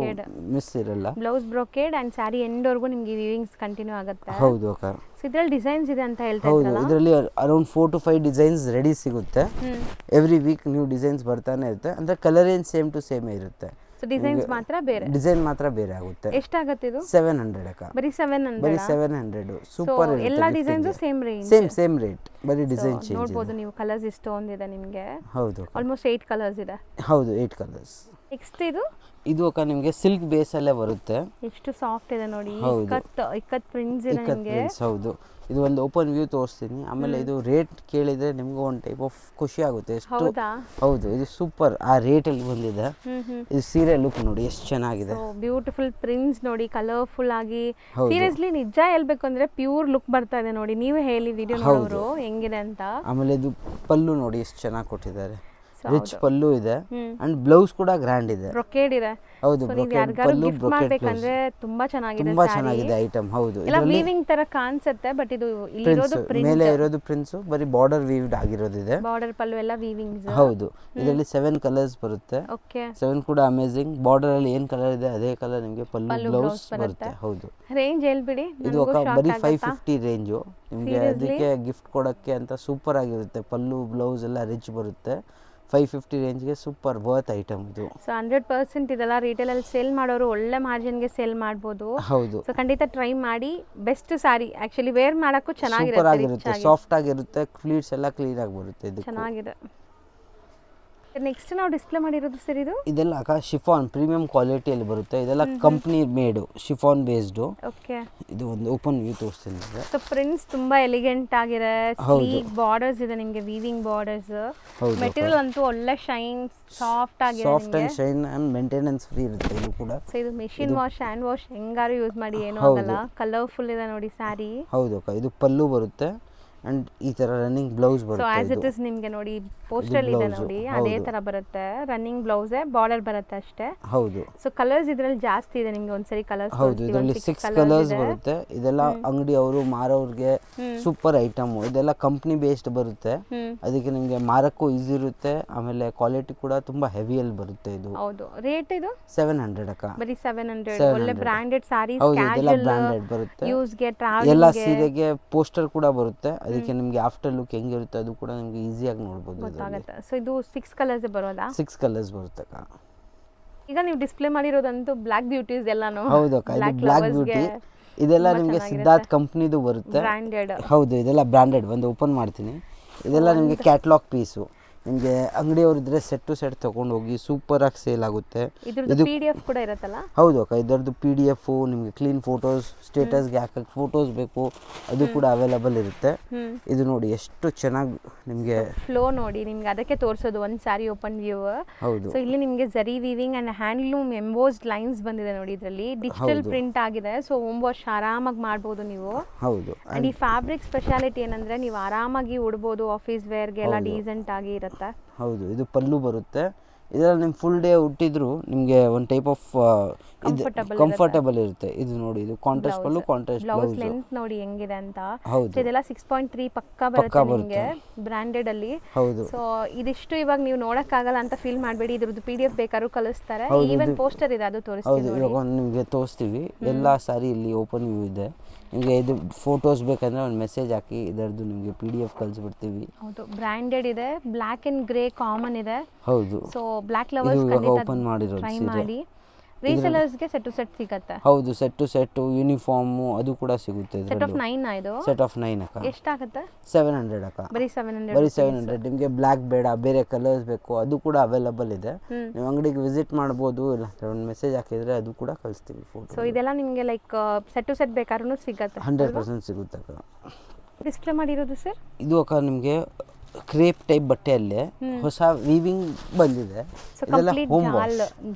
ಮಿಸ್ ಇರಲ್ಲ. Blouse brocade and sari end ವರೆಗೂ ನಿಮಗೆ ವೀವಿಂಗ್ಸ್ ಕಂಟಿನ್ಯೂ ಆಗುತ್ತೆ. ಹೌದು ಅಕ್ಕ. ಇದರಲ್ಲಿ ಡಿಸೈನ್ಸ್ ಇದೆ ಅಂತ ಹೇಳ್ತಾ ಹೌದು. ಇದ್ರಲ್ಲ, ಇದರಲ್ಲಿ ಅರೌಂಡ್ 4 to 5 ಡಿಸೈನ್ಸ್ ರೆಡಿ ಸಿಗುತ್ತೆ. ಎವ್ರಿ ವೀಕ್ ನ್ಯೂ ಡಿಸೈನ್ಸ್ ಬರ್ತಾನೆ ಇರುತ್ತೆ. ಅಂದ್ರೆ ಕಲರ್ ಏನ್ ಸೇಮ್ ಟು ಸೇಮ್ ಇರುತ್ತೆ. ಸೊ ಡಿಸೈನ್ಸ್ ಮಾತ್ರ ಬೇರೆ. ಡಿಸೈನ್ ಮಾತ್ರ ಬೇರೆ ಆಗುತ್ತೆ. ಎಷ್ಟಾಗುತ್ತೆ ಇದು? 700 ಅಕ್ಕ. ಬರೀ 700. ಬರೀ 700. ಸೂಪರ್ ಇರುತ್ತೆ. ಎಲ್ಲಾ designs same range, same rate. ಬರೀ ಡಿಸೈನ್ ಚೇಂಜ್. ನೋಡಬಹುದು ನೀವು. ಕಲರ್ಸ್ ಇಷ್ಟೊಂದಿದೆ ನಿಮಗೆ. ಹೌದು. ಆಲ್ಮೋಸ್ಟ್ 8 ಕಲರ್ಸ್ ಇದೆ. ಹೌದು 8 ಕಲರ್ಸ್. ನೆಕ್ಸ್ಟ್ ಇದು ಅಕ್ಕ ನಿಮಗೆ ಸಿಲ್ಕ್ ಬೇಸ್ ಅಲ್ಲೇ ಬರುತ್ತೆ. ಎಷ್ಟು ಸಾಫ್ಟ್ ಇದೆ ನೋಡಿ. ಇಕ್ಕತ್ ಪ್ರಿಂಟ್ಸ್ ಇದೆ ನಿಮಗೆ. ಹೌದು. ಇದು ಒಂದು ಓಪನ್ ವ್ಯೂ ತೋರಿಸ್ತೀನಿ. ಆಮೇಲೆ ಇದು ರೇಟ್ ಕೇಳಿದ್ರೆ ನಿಮ್ಗೆ ಒಂದು ಟೈಪ್ ಆಫ್ ಖುಷಿ ಆಗುತ್ತೆ. ಎಷ್ಟು ಹೌದು ಇದು ಸೂಪರ್ ಆ ರೇಟ್ ಅಲ್ಲಿ ಬಂದಿದೆ. ಇದು ಸೀರೆ ಲುಕ್ ನೋಡಿ ಎಷ್ಟು ಚೆನ್ನಾಗಿದೆ. ಬ್ಯೂಟಿಫುಲ್ ಪ್ರಿಂಟ್ಸ್ ನೋಡಿ, ಕಲರ್ಫುಲ್ ಆಗಿ. ಸೀರಿಯಸ್ಲಿ ನಿಜ ಹೇಳ್ಬೇಕು ಅಂದ್ರೆ ಪ್ಯೂರ್ ಲುಕ್ ಬರ್ತಾ ಇದೆ ನೋಡಿ. ನೀವೇ ಹೇಳಿ ವಿಡಿಯೋ ನೋಡೋರು ಹೆಂಗಿದೆ ಅಂತ. ಆಮೇಲೆ ಇದು ಪಲ್ಲು ನೋಡಿ ಎಷ್ಟು ಚೆನ್ನಾಗಿ ಕೊಟ್ಟಿದ್ದಾರೆ. ರಿಚ್ ಪಲ್ಲು ಇದೆ ಅಂಡ್ ಬ್ಲೌಸ್ ಕೂಡ ಗ್ರ್ಯಾಂಡ್ ಇದೆ. ಬ್ರೊಕೇಡ್ ಇದೆ. ಹೌದು. ಬ್ರೊಕೇಡ್ ಪಲ್ಲು, ಬ್ರೊಕೇಡ್ ಮಾಡ್ಬೇಕಂದ್ರೆ ತುಂಬಾ ಚೆನ್ನಾಗಿದೆ. ತುಂಬಾ ಚೆನ್ನಾಗಿದೆ ಐಟಮ್. ಹೌದು. ಎಲ್ಲ ವೀವಿಂಗ್ ತರ ಕಾಣಿಸುತ್ತೆ, ಬಟ್ ಇದು ಇಲ್ಲಿರೋದು ಪ್ರಿಂಟ್. ಮೇಲೆ ಇರೋದು ಪ್ರಿಂಟ್ಸ್ ಬರಿ ಬಾರ್ಡರ್ ವೀವ್ಡ್ ಆಗಿರೋದು ಇದೆ. ಬಾರ್ಡರ್ ಪಲ್ಲು ಎಲ್ಲ ವೀವಿಂಗ್ಸ್. ಹೌದು. ಇದರಲ್ಲಿ 7 ಕಲರ್ಸ್ ಬರುತ್ತೆ. ಓಕೆ. 7 ಕೂಡ ಅಮೇಜಿಂಗ್. ಬಾರ್ಡರ್ ಅಲ್ಲಿ ಏನ್ ಕಲರ್ ಇದೆ ಅದೇ ಕಲರ್ ನಿಮಗೆ ಪಲ್ಲು ಬ್ಲೌಸ್ ಬರುತ್ತೆ. ಹೌದು. ರೇಂಜ್ ಹೇಳ್ಬಿಡಿ. ಇದು ಬರಿ 550 ರೇಂಜ್. ನಿಮಗೆ ಅದಕ್ಕೆ ಗಿಫ್ಟ್ ಕೊಡಕ್ಕೆ ಅಂತ ಸೂಪರ್ ಆಗಿರುತ್ತೆ. ಪಲ್ಲು ಬ್ಲೌಸ್ ಎಲ್ಲ ರಿಚ್ ಬರುತ್ತೆ. 550 ರೇಂಜ್ಗೆ ಸೂಪರ್ ವರ್ತ್ ಐಟಮ್ ಇದು. ಸೊ 100% ಇದೆಲ್ಲ ರಿಟೇಲ್ ಅಲ್ಲಿ ಸೇಲ್ ಮಾಡೋರು ಒಳ್ಳೆ ಮಾರ್ಜಿನ್ಗೆ ಸೇಲ್ ಮಾಡ್ಬೋದು. ಹೌದು. ಸೊ ಖಂಡಿತ ಟ್ರೈ ಮಾಡಿ. ಬೆಸ್ಟ್ ಸಾರಿ ಆಕ್ಚುಲಿ ವೇರ್ ಮಾಡಕ್ಕೂ ಚೆನ್ನಾಗಿರುತ್ತೆ. ಸಾಫ್ಟ್ ಆಗಿರುತ್ತೆ. ಫ್ಲೀಟ್ಸ್ ಎಲ್ಲ ಕ್ಲೀನ್ ಆಗಿ ಬರುತ್ತೆ. ಇದು ಚೆನ್ನಾಗಿದೆ. ನೆಕ್ಸ್ಟ್ ನಾವು ಡಿಸ್ಪ್ಲೇ ಮಾಡಿರೋದು ಸರ್ ಇದು ಇದೆಲ್ಲ ಅಕ್ಕ ಶಿಫಾನ್ ಪ್ರೀಮಿಯಂ ಕ್ವಾಲಿಟಿಯಲ್ಲಿ ಬರುತ್ತೆ. ಇದೆಲ್ಲ company made chiffon based. Okay, ಇದು ಒಂದು ಓಪನ್ ವ್ಯೂ ತೋರಿಸ್ತೀನಿ ನಿಮಗೆ. ಸೊ ಪ್ರಿಂಟ್ಸ್ ತುಂಬಾ ಎಲಿಗೆಂಟ್ ಆಗಿದೆ. ಸ್ಲೀಕ್ ಬಾರ್ಡರ್ಸ್ ಇದೆ ನಿಮಗೆ, ವೀವಿಂಗ್ ಬಾರ್ಡರ್ಸ್. ಮೆಟೀರಿಯಲ್ ಅಂತೂ ಒಳ್ಳೆ ಶೈನ್, ಸಾಫ್ಟ್ ಆಗಿದೆ. Soft and shine and maintenance free ಇರುತ್ತೆ ಇದು ಕೂಡ. ಸೊ ಇದು ಮೆಷಿನ್ ವಾಶ್, ಹ್ಯಾಂಡ್ ವಾಶ್ ಹೆಂಗಾರು ಯೂಸ್ ಮಾಡಿ ಏನೂ ಆಗಲ್ಲ. ಕಲರ್ಫುಲ್ ಇದೆ ನೋಡಿ ಸ್ಯಾರಿ. ಹೌದು ಅಕ್ಕ, ಇದು ಪಲ್ಲು ಬರುತ್ತೆ ಅಂಡ್ ಈ ತರ ರನ್ನಿಂಗ್ ಬ್ಲೌಸ್ ಸೊ ಬರುತ್ತೆ. ಆಸ್ ಇಟ್ ಇಸ್ ನಿಮಗೆ ನೋಡಿ ಪೋಸ್ಟರ್ ಇದೆ ನೋಡಿ, ಅದೇ ತರ ಬರುತ್ತೆ. ರನ್ನಿಂಗ್ ಬ್ಲೌಸ್, ಬಾರ್ಡರ್ ಬರುತ್ತೆ ಅಷ್ಟೇ. ಹೌದು. ಸೊ ಕಲರ್ಸ್ ಇದ್ರಲ್ಲಿ ಜಾಸ್ತಿ ಇದೆ ನಿಮಗೆ. ಒಂದ್ಸರಿ ಕಲರ್ಸ್ ಹೌದು, ಇದರಲ್ಲಿ 6 ಕಲರ್ಸ್ ಬರುತ್ತೆ. ಇದೆಲ್ಲ ಅಂಗಡಿ ಅವರು ಮಾರೋರ್ಗೆ ಸೂಪರ್ ಐಟಮ್. ಇದೆಲ್ಲ ಕಂಪ್ನಿ ಬೇಸ್ಡ್ ಬರುತ್ತೆ, ಅದಕ್ಕೆ ನಿಮಗೆ ಮಾರಕ್ಕೂ ಈಸಿ ಇರುತ್ತೆ. ಆಮೇಲೆ ಕ್ವಾಲಿಟಿ ಕೂಡ ತುಂಬಾ ಹೆವಿಯಲ್ಲಿ ಬರುತ್ತೆ ಇದು. ಹೌದು. ರೇಟ್ ಇದು 700 ಅಕ್ಕ, ಬರೀ 700. ಒಳ್ಳೆ ಬ್ರಾಂಡೆಡ್ ಸಾರೀಸ್, ಹೌದು ಇದೆಲ್ಲ ಕ್ಯಾಶುಯಲ್ ಬ್ರಾಂಡೆಡ್ ಬರುತ್ತೆ. ಯೂಸ್ ಗೆ, ಟ್ರಾವೆಲ್ ಎಲ್ಲ ಸೀರೆಗೆ ಪೋಸ್ಟರ್ ಕೂಡ ಬರುತ್ತೆ. ಅದಕ್ಕೆ ನಿಮಗೆ ಆಫ್ಟರ್ ಲುಕ್ ಹೆಂಗಿರುತ್ತೆ ಅದು ಕೂಡ ನಿಮಗೆ ಈಸಿಯಾಗಿ ನೋಡಬಹುದು. ಗೊತ್ತಾಗುತ್ತೆ. ಸೊ ಇದು 6 ಕಲರ್ಸ್ ಬರೋದಾ? 6 ಕಲರ್ಸ್ ಬರುತ್ತೆ ಅಕ್ಕ. ಈಗ ನೀವು ಡಿಸ್ಪ್ಲೇ ಮಾಡಿರೋದಂತೂ ಬ್ಲಾಕ್ ಬ್ಯೂಟೀಸ್ ಎಲ್ಲಾನು. ಹೌದು ಅಕ್ಕ, ಇದು ಬ್ಲಾಕ್ ಬ್ಯೂಟಿ. ಇದೆಲ್ಲ ನಿಮಗೆ ಸಿದ್ಧಾರ್ಥ್ ಕಂಪ್ನಿದು ಬರುತ್ತೆ. ಬ್ರಾಂಡೆಡ್. ಹೌದು, ಇದೆಲ್ಲ ಬ್ರಾಂಡೆಡ್. ಒಂದು ಓಪನ್ ಮಾಡ್ತೀನಿ. ಇದೆಲ್ಲ ನಿಮಗೆ ಕ್ಯಾಟ್ಲಾಗ್ ಪೀಸು. ನಿಮಗೆ ಅಂಗಡಿಯವರು ಇದ್ರೆ ಸೆಟ್ ಟು ಸೆಟ್ ತಗೊಂಡು ಹೋಗಿ ಸೂಪರ್ ಆಗಿ ಸೇಲ್ ಆಗುತ್ತೆ. ಇದ್ರದ್ದು PDF ಕೂಡ ಇರುತ್ತಲ್ಲ? ಹೌದು ಅಕ್ಕ, ಇದರದ್ದು PDF, ನಿಮಗೆ ಕ್ಲೀನ್ ಫೋಟೋಸ್, ಸ್ಟೇಟಸ್ಗೆ ಹಾಕಕ್ಕೆ ಫೋಟೋಸ್ ಬೇಕು ಅದು ಕೂಡ ಅವೈಲಬಲ್ ಇರುತ್ತೆ. ಇದು ನೋಡಿ ಎಷ್ಟು ಚೆನ್ನಾಗಿ ನಿಮಗೆ ಫ್ಲೋ ನೋಡಿ, ನಿಮ್ಗೆ ಅದಕ್ಕೆ ತೋರಿಸೋದು ಒಂದು ಸಾರಿ ಓಪನ್ ವ್ಯೂ. ಹೌದು. ಸೊ ಇಲ್ಲಿ ನಿಮಗೆ ಜರಿ weaving and handloom embossed lines ಬಂದಿದೆ ನೋಡಿ. ಇದರಲ್ಲಿ ಡಿಜಿಟಲ್ ಪ್ರಿಂಟ್ ಆಗಿದೆ. ಸೊ ಹೋಮ್ ವಾಶ್ ಆರಾಮಾಗಿ ಮಾಡ್ಬೋದು ನೀವು. ಹೌದು. ಅಂಡ್ ಈ ಫ್ಯಾಬ್ರಿಕ್ ಸ್ಪೆಷಾಲಿಟಿ ಏನಂದ್ರೆ ನೀವು ಆರಾಮಾಗಿ ಉಡ್ಬೋದು, ಆಫೀಸ್ ವೇರ್ಗೆ ಎಲ್ಲ ಡೀಸೆಂಟ್ ಆಗಿ ಇರುತ್ತೆ. ಹೌದು, ಇದು ಪಲ್ಲು ಬರುತ್ತೆ. ಇದರಲ್ಲಿ ನಿಮ್ಮ ಫುಲ್ ಡೇ ಹುಟ್ಟಿದ್ರು ನಿಮಗೆ ಒಂದು ಟೈಪ್ ಆಫ್ ಕಂಫರ್ಟಬಲ್ ಇರುತ್ತೆ. ಇದು ನೋಡಿ, ಇದು ಕಾಂಟ್ರಾಸ್ಟ್ ಪಲ್ಲು, ಕಾಂಟ್ರಾಸ್ಟ್ ಬ್ಲೌಸ್ ಲೆಂತ್ ನೋಡಿ ಹೆಂಗಿದೆ ಅಂತ. ಹೌದು. ಇದೆಲ್ಲ 6.3 ಪಕ್ಕಾ ಬರುತ್ತೆ ನಿಮಗೆ ಬ್ರಾಂಡೆಡ್ ಅಲ್ಲಿ. ಹೌದು. ಸೊ ಇದಿಷ್ಟು ಇವಾಗ ನೀವು ನೋಡಕ್ಕಾಗಲ್ಲ ಅಂತ ಫೀಲ್ ಮಾಡಬೇಡಿ. ಇದ್ರದ್ದು PDF ಬೇಕಾದ್ರೂ ಕಳಿಸ್ತಾರೆ. ಈವನ್ ಪೋಸ್ಟರ್ ಇದೆ, ಅದು ತೋರಿಸ್ತೀವಿ. ಹೌದು, ಇವಾಗ ನಿಮಗೆ ತೋರಿಸ್ತೀವಿ. ಎಲ್ಲ ಸಾರಿ ಇಲ್ಲಿ ಓಪನ್ ವ್ಯೂ ಇದೆ. ನಿಮಗೆ ಇದು ಫೋಟೋಸ್ ಬೇಕಂದ್ರೆ ಒಂದು ಮೆಸೇಜ್ ಹಾಕಿ, ಇದರದ್ದು ನಿಮಗೆ PDF ಕಳಿಸ್ಬಿಡ್ತೀವಿ. ಹೌದು, ಬ್ರಾಂಡೆಡ್ ಇದೆ. ಬ್ಲ್ಯಾಕ್ ಅಂಡ್ ಗ್ರೇ ಕಾಮನ್ ಇದೆ. ಹೌದು. ಸೊ ಬ್ಲ್ಯಾಕ್ ಲವರ್ಸ್ ಓಪನ್ ಮಾಡಿರೋದು ಟ್ರೈ ಮಾಡಿ. ರೀಸೆಲರ್ಸ್ಗೆ ಸೆಟ್ ಟು ಸೆಟ್ ಸಿಗುತ್ತೆ. ಹೌದು, ಸೆಟ್ ಟು ಸೆಟ್ ಯೂನಿಫಾರ್ಮ್ ಅದು ಕೂಡ ಸಿಗುತ್ತೆ. ಸೆಟ್ ಆಫ್ 9 ಇದು. ಸೆಟ್ ಆಫ್ 9 ಅಕ್ಕ. ಎಷ್ಟಾಗುತ್ತೆ? 700 ಅಕ್ಕ. ಬರೀ 700. ಬರೀ 700. ನಿಮಗೆ ಬ್ಲ್ಯಾಕ್ ಬೇಡ, ಬೇರೆ ಕಲರ್ಸ್ ಬೇಕು, ಅದು ಕೂಡ ಅವೈಲಬಲ್ ಇದೆ. ನೀವು ಅಂಗಡಿಗೆ ವಿಸಿಟ್ ಮಾಡ್ಬೋದು, ಇಲ್ಲ ಒಂದು ಮೆಸೇಜ್ ಹಾಕಿದ್ರೆ ಅದು ಕೂಡ ಕಳಿಸ್ತೀವಿ ಫೋಟೋ. ಸೊ ಇದೆಲ್ಲ ನಿಮಗೆ ಲೈಕ್ ಸೆಟ್ ಟು ಸೆಟ್ ಬೇಕಾದ್ರೂ ಸಿಗುತ್ತೆ. 100% ಸಿಗುತ್ತೆ ಅಕ್ಕ. ಡಿಸ್ಪ್ಲೇ ಮಾಡಿರೋದು ಸರ್ ಇದು ಅಕ್ಕ ನಿಮಗೆ ಕ್ರೇಪ್ ಟೈಪ್ ಬಟ್ಟೆಯಲ್ಲೇ ಹೊಸ ವೀವಿಂಗ್ ಬಂದಿದೆ. ಸೊ ಕಂಪ್ಲೀಟ್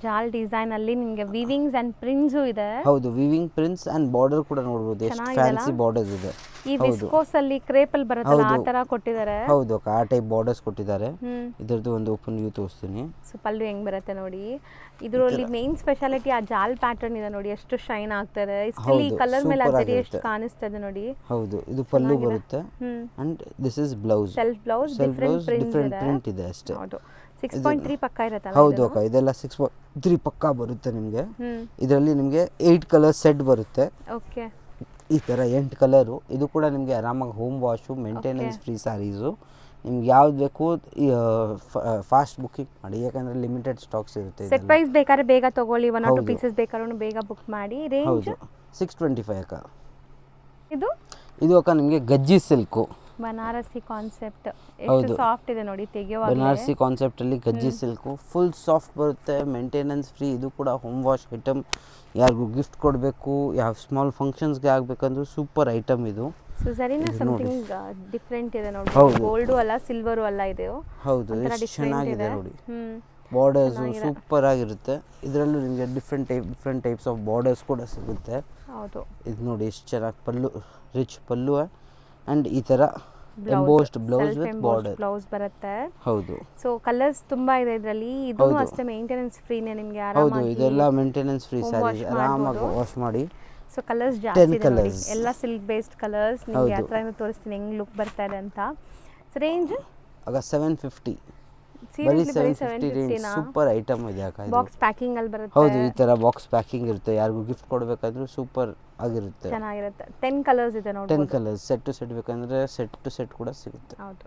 ಜಾಲ್ ಡಿಸೈನ್ ಅಲ್ಲಿ ನಿಮಗೆ ವೀವಿಂಗ್ಸ್ ಅಂಡ್ ಪ್ರಿಂಟ್ಸ್ ಇದೆ. ಹೌದು, ವೀವಿಂಗ್ ಪ್ರಿಂಟ್ಸ್ ಅಂಡ್ ಬಾರ್ಡರ್ ಕೂಡ ನೋಡಬಹುದು. ಎಷ್ಟು ಫ್ಯಾನ್ಸಿ ಬಾರ್ಡರ್ಸ್ ಇದೆ. ಈ ವಿಸ್ಕೋಸ್ ಅಲ್ಲಿ ಕ್ರೇಪ್ ಅಲ್ಲಿ ಬರುತ್ತಲ್ಲ ಆ ತರ ಕೊಟ್ಟಿದ್ದಾರೆ. ಹೌದು ಅಕ್ಕ, ಆ ಟೈಪ್ ಬಾರ್ಡರ್ಸ್ ಕೊಟ್ಟಿದ್ದಾರೆ. ಇದರದ್ದು ಒಂದು ಓಪನ್ ವ್ಯೂ ತೋರಿಸ್ತೀನಿ. ಸೊ ಪಲ್ಲು ಹೆಂಗ್ ಬರುತ್ತೆ ನೋಡಿ. ಇದರಲ್ಲಿ ಮೇನ್ ಸ್ಪೆಷಾಲಿಟಿ ಆ ಜಾಲ್ ಪ್ಯಾಟರ್ನ್ ಇದೆ ನೋಡಿ, ಎಷ್ಟು ಶೈನ್ ಆಗ್ತದೆ. ಸ್ಟಿಲ್ ಈ ಕಲರ್ ಮೇಲೆ ಅಜರಿ ಎಷ್ಟು ಕಾಣಿಸ್ತದೆ ನೋಡಿ. ಹೌದು, ಇದು ಪಲ್ಲು ಬರುತ್ತೆ and this is blouse. Self blouse, different print ಇದೆ ಅಷ್ಟೇ. ಹೌದು, 6.3 ಪಕ್ಕ ಇರುತ್ತಲ್ಲ? ಹೌದು ಅಕ್ಕ, ಇದೆಲ್ಲ 6.3 ಪಕ್ಕ ಬರುತ್ತೆ ನಿಮಗೆ. ಇದರಲ್ಲಿ ನಿಮಗೆ 8 ಕಲರ್ ಸೆಟ್ ಬರುತ್ತೆ. ಓಕೆ, ಈ ಥರ 8 ಕಲರು. ಇದು ಕೂಡ ನಿಮಗೆ ಆರಾಮಾಗಿ home wash, maintenance free saris. ನಿಮ್ಗೆ ಯಾವ್ದು ಬೇಕು ಫಾಸ್ಟ್ ಬುಕ್ಕಿಂಗ್ ಮಾಡಿ, ಯಾಕಂದರೆ ಲಿಮಿಟೆಡ್ ಸ್ಟಾಕ್ಸ್ ಇರುತ್ತೆ. ಸೆಟ್ ಪ್ರೈಸ್ ಬೇಕಾದ್ರೆ ಬೇಗ ತಗೊಳ್ಳಿ, 1 or 2 ಪೀಸಸ್ ಬೇಕಾದ್ರೂ ಬೇಗ ಬುಕ್ ಮಾಡಿ. ರೇಂಜ್ 625 ಅಕ್ಕ. ಇದು ಅಕ್ಕ ನಿಮಗೆ ಗಜ್ಜಿ ಸಿಲ್ಕು, ಬನಾರಸಿ ಕಾನ್ಸೆಪ್ಟ್. ಎಷ್ಟು ಸಾಫ್ಟ್ ಇದೆ ನೋಡಿ ತೆಗೆಯುವಾಗ. ಬನಾರಸಿ ಕಾನ್ಸೆಪ್ಟ್ ಅಲ್ಲಿ ಗಜ್ಜಿ ಸಿಲ್ಕು ಫುಲ್ ಸಾಫ್ಟ್ ಬರುತ್ತೆ, ಮೇಂಟೆನೆನ್ಸ್ ಫ್ರೀ. ಇದು ಕೂಡ ಹೋಮ್ ವಾಶ್ ಐಟಮ್. ಯಾರಿಗೂ ಗಿಫ್ಟ್ ಕೊಡಬೇಕು, ಯಾವ ಸ್ಮಾಲ್ ಫಂಕ್ಷನ್ಸ್ಗೆ ಆಗಬೇಕಂದ್ರೂ ಸೂಪರ್ ಐಟಮ್ ಇದು. ಸೊ ಸರಿನಾ, ಸಮಥಿಂಗ್ ಡಿಫರೆಂಟ್ ಇದೆ ನೋಡಿ. ಗೋಲ್ಡು ಅಲ್ಲ, ಸಿಲ್ವರು ಅಲ್ಲ ಇದು. ಹೌದು, ಎಷ್ಟು ಚೆನ್ನಾಗಿದೆ ನೋಡಿ. ಬಾರ್ಡರ್ಸ್ ಸೂಪರ್ ಆಗಿರುತ್ತೆ. ಇದರಲ್ಲೂ ನಿಮಗೆ ಡಿಫ್ರೆಂಟ್ ಟೈಪ್ಸ್ ಆಫ್ ಬಾರ್ಡರ್ಸ್ ಕೂಡ ಸಿಗುತ್ತೆ. ಹೌದು, ಇದು ನೋಡಿ ಎಷ್ಟು ಚೆನ್ನಾಗಿ ಪಲ್ಲು, ರಿಚ್ ಪಲ್ಲು ಅಂಡ್ ಈ ತರ embossed blouse with border blouse ಬರುತ್ತೆ. ಹೌದು. ಸೊ ಕಲರ್ಸ್ ತುಂಬಾ ಇದೆ ಇದರಲ್ಲಿ. ಇದು ಅಷ್ಟೇ ಮೇಂಟೆನೆನ್ಸ್ ಫ್ರೀನೇ ನಿಮಗೆ. ಹೌದು, ಇದೆಲ್ಲ ಮೇಂಟೆನೆನ್ಸ್ ಫ್ರೀ ಸ್ಯಾರೀಸ್, ಆರಾಮಾಗಿ ವಾಶ್ ಮಾಡಿ. ಸೊ ಕಲರ್ಸ್ ಜಾಸ್ತಿ ಇದೆ ನೋಡಿ, ಎಲ್ಲ ಸಿಲ್ಕ್ ಬೇಸ್ಡ್ ಕಲರ್ಸ್. ನಿಮಗೆ ಹತ್ರದಿಂದ ತೋರಿಸ್ತೀನಿ ಹೆಂಗ್ ಲುಕ್ ಬರ್ತಾ ಇದೆ ಅಂತ. ಸೊ ರೇಂಜ್ ಆಗ 750. ಬರೀ 750 ರೇಂಜ್. ಸೂಪರ್ ಐಟಮ್ ಇದೆ ಅಕ್ಕ. ಬಾಕ್ಸ್ ಪ್ಯಾಕಿಂಗ್ ಅಲ್ಲಿ ಬರುತ್ತೆ. ಹೌದು, ಈ ತರ ಬಾಕ್ಸ್ ಪ್ಯಾಕಿಂಗ್ ಇರುತ್ತೆ. ಯಾರಿಗೂ ಗಿಫ್ಟ್ ಕೊಡಬೇಕಾದ್ರೂ ಸೂಪರ್ ಆಗಿರುತ್ತೆ, ಚೆನ್ನಾಗಿರುತ್ತೆ. 10 ಕಲರ್ಸ್ ಇದೆ ನೋಡಿ. 10 ಕಲರ್ಸ್. ಸೆಟ್ ಟು ಸೆಟ್ ಬೇಕಂದ್ರೆ ಸೆಟ್ ಟು ಸೆಟ್ ಕೂಡ ಸಿಗುತ್ತೆ. ಹೌದು.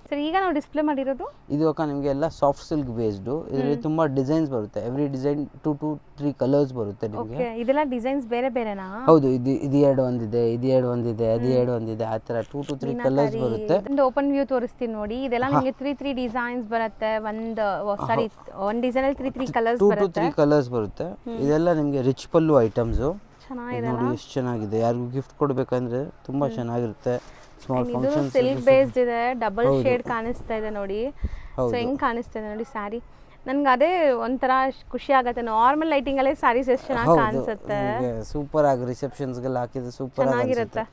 ಸರ್ ಈಗ ನಾವು ಡಿಸ್ಪ್ಲೇ ಮಾಡಿರೋದು ಇದು ಅಕ್ಕ ನಿಮಗೆ ಎಲ್ಲ ಸಾಫ್ಟ್ ಸಿಲ್ಕ್ ಬೇಸ್ಡ್. ಇದರಲ್ಲಿ ತುಂಬಾ ಡಿಸೈನ್ಸ್ ಬರುತ್ತೆ. ಎವ್ರಿ ಡಿಸೈನ್ 2 to 3 ಕಲರ್ಸ್ ಬರುತ್ತೆ ನಿಮಗೆ. ಓಕೆ, ಇದೆಲ್ಲ ಡಿಸೈನ್ಸ್ ಬೇರೆ ಬೇರೆನಾ? ಹೌದು, ಇದು ಎರಡು ಒಂದಿದೆ, ಇದು ಎರಡು ಒಂದಿದೆ, ಅದು ಎರಡು ಒಂದಿದೆ, ಆ ತರ 2 to 3 ಕಲರ್ಸ್ ಬರುತ್ತೆ. ಒಂದು ಓಪನ್ ವ್ಯೂ ತೋರಿಸ್ತೀನಿ ನೋಡಿ. ಇದೆಲ್ಲ ನಿಮಗೆ 3 ಡಿಸೈನ್ಸ್ ಬರುತ್ತೆ. ಒಂದು ಡಿಸೈನ್ ಅಲ್ಲಿ 3 ಕಲರ್ಸ್ 2 to ಬರುತ್ತೆ. 3 ಕಲರ್ಸ್ ಬರುತ್ತೆ. ಇದೆಲ್ಲ ನಿಮಗೆ ರಿಚ್ ಪಲ್ಲು ಐಟಮ್ಸ್. ಚೆನ್ನಾಗಿದೆ ನೋಡಿ ಎಷ್ಟು ಚೆನ್ನಾಗಿದೆ. ಯಾರಿಗೂ ಗಿಫ್ಟ್ ಕೊಡ್ಬೇಕಂದ್ರೆ ತುಂಬಾ ಚೆನ್ನಾಗಿರುತ್ತೆ. ಸ್ಮಾಲ್ ಇದು ಫಂಕ್ಷನ್ಸ್ ಸಿಲ್ಕ್ ಬೇಸ್ಡ್ ಇದೆ. ಡಬಲ್ ಶೇಡ್ ಕಾಣಿಸ್ತಾ ಇದೆ ನೋಡಿ. ಸೊ ಹೆಂಗ್ ಕಾಣಿಸ್ತಾ ಇದೆ ನೋಡಿ ಸ್ಯಾರಿ. ನನ್ಗೆ ಅದೇ ಒಂಥರ ಖುಷಿ ಆಗತ್ತೆ. ನಾರ್ಮಲ್ ಲೈಟಿಂಗ್ ಅಲ್ಲೇ ಸ್ಯಾರೀಸ್ ಎಷ್ಟು ಚೆನ್ನಾಗಿ ಕಾಣಿಸುತ್ತೆ. ಸೂಪರ್ ಆಗಿ ರಿಸೆಪ್ಷನ್ಸ್ ಗೆಲ್ಲ ಹಾಕಿದ್ರೆ ಸೂಪರ್ ಚೆನ್ನಾಗಿರುತ್ತೆ.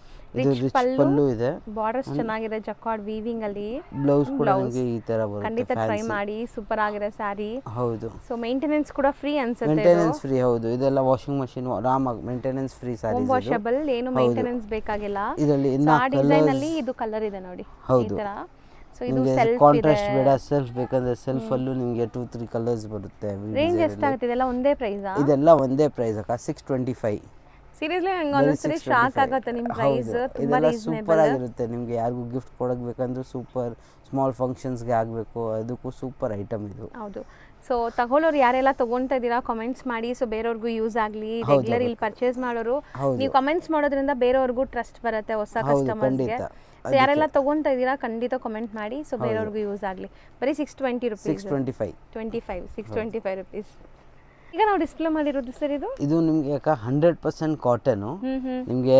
ಇದು ರಿಚ್ ಪಲ್ಲು ಇದೆ. ಬಾರ್ಡರ್ಸ್ ಚೆನ್ನಾಗಿದೆ ಜಕಾರ್ಡ್ ವೀವಿಂಗ್ ಅಲ್ಲಿ. ಬ್ಲೌಸ್ ಕೂಡ ನಿಮಗೆ ಈ ತರ ಬರುತ್ತೆ. ಖಂಡಿತ ಟ್ರೈ ಮಾಡಿ, ಸೂಪರ್ ಆಗಿದೆ ಸ್ಯಾರಿ. ಹೌದು, ಸೊ ಮೇಂಟೆನೆನ್ಸ್ ಕೂಡ ಫ್ರೀ ಅನ್ಸುತ್ತೆ. Maintenance free. ಹೌದು, ಇದೆಲ್ಲ ವಾಷಿಂಗ್ ಮಷೀನ್ ಆರಾಮಾಗಿ ಮೇಂಟೆನೆನ್ಸ್ ಫ್ರೀ ಸ್ಯಾರೀಸ್. ವಾಷಬಲ್, ಏನು ಮೇಂಟೆನೆನ್ಸ್ ಬೇಕಾಗಿಲ್ಲ. ಇದರಲ್ಲಿ ಆ ಡಿಸೈನ್ ಅಲ್ಲಿ ಇದು ಕಲರ್ ಇದೆ ನೋಡಿ ಈ ತರ. ಸೊ ಇದು ಸೆಲ್ಫ್ ಕಾಂಟ್ರಾಸ್ಟ್ ಬೇಡ, ಸೆಲ್ಫ್ ಬೇಕಂದ್ರೆ ಸೆಲ್ಫ್ ಅಲ್ಲೂ ನಿಮಗೆ 2-3 ಕಲರ್ಸ್ ಬರುತ್ತೆ. ರೇಂಜ್ ಎಷ್ಟಾಗುತ್ತೆ? ಇದೆಲ್ಲ ಒಂದೇ ಪ್ರೈಸಾ? ಇದೆಲ್ಲ ಒಂದೇ ಪ್ರೈಸ್ ಅಕ್ಕ, 625. ಸೀರಿಯಸ್ಲಿ ನಂಗೆ ಒಂದೊಂದ್ಸರಿ ಶಾಕ್ ಆಗುತ್ತೆ ನಿಮ್ಮ ಪ್ರೈಸ್. ತುಂಬಾ ಸೂಪರ್ ಆಗಿರುತ್ತೆ. ನಿಮಗೆ ಯಾರಿಗೂ ಗಿಫ್ಟ್ ಕೊಡಕ್ ಬೇಕಂದ್ರೆ ಸೂಪರ್. ಸ್ಮಾಲ್ ಫಂಕ್ಷನ್ಸ್ಗೆ ಆಗಬೇಕು, ಅದಕ್ಕೂ ಸೂಪರ್ ಐಟಮ್ ಇದು. ಹೌದು. ಸೊ ತಗೊಳ್ಳೋರು ಯಾರೆಲ್ಲ ತಗೊಂತಾ ಇದ್ದೀರಾ ಕಮೆಂಟ್ಸ್ ಮಾಡಿ. ಸೊ ಬೇರೆಯವ್ರಿಗೂ ಯೂಸ್ ಆಗಲಿ. ರೆಗ್ಯುಲರ್ ಇಲ್ಲಿ ಪರ್ಚೇಸ್ ಮಾಡೋರು ನೀವು ಕಮೆಂಟ್ಸ್ ಮಾಡೋದ್ರಿಂದ ಬೇರೆಯವ್ರಿಗೂ ಟ್ರಸ್ಟ್ ಬರುತ್ತೆ ಹೊಸ ಕಸ್ಟಮರ್ಸ್ಗೆ. ಸೊ ಯಾರೆಲ್ಲ ತಗೊಂತಾ ಇದ್ದೀರಾ ಖಂಡಿತ ಕಮೆಂಟ್ ಮಾಡಿ. ಸೊ ಬೇರೆಯವ್ರಿಗೂ ಯೂಸ್ ಆಗಲಿ. ಬರೀ 620 ರುಪೀಸ್. 625 ರುಪೀಸ್. ಈಗ ನಾವು ಡಿಸ್ಪ್ಲೇ ಮಾಡಿರೋದು ಸರ್ ಇದು ನಿಮಗೆ ಯಾಕ 100% ಕಾಟನ್. ನಿಮಗೆ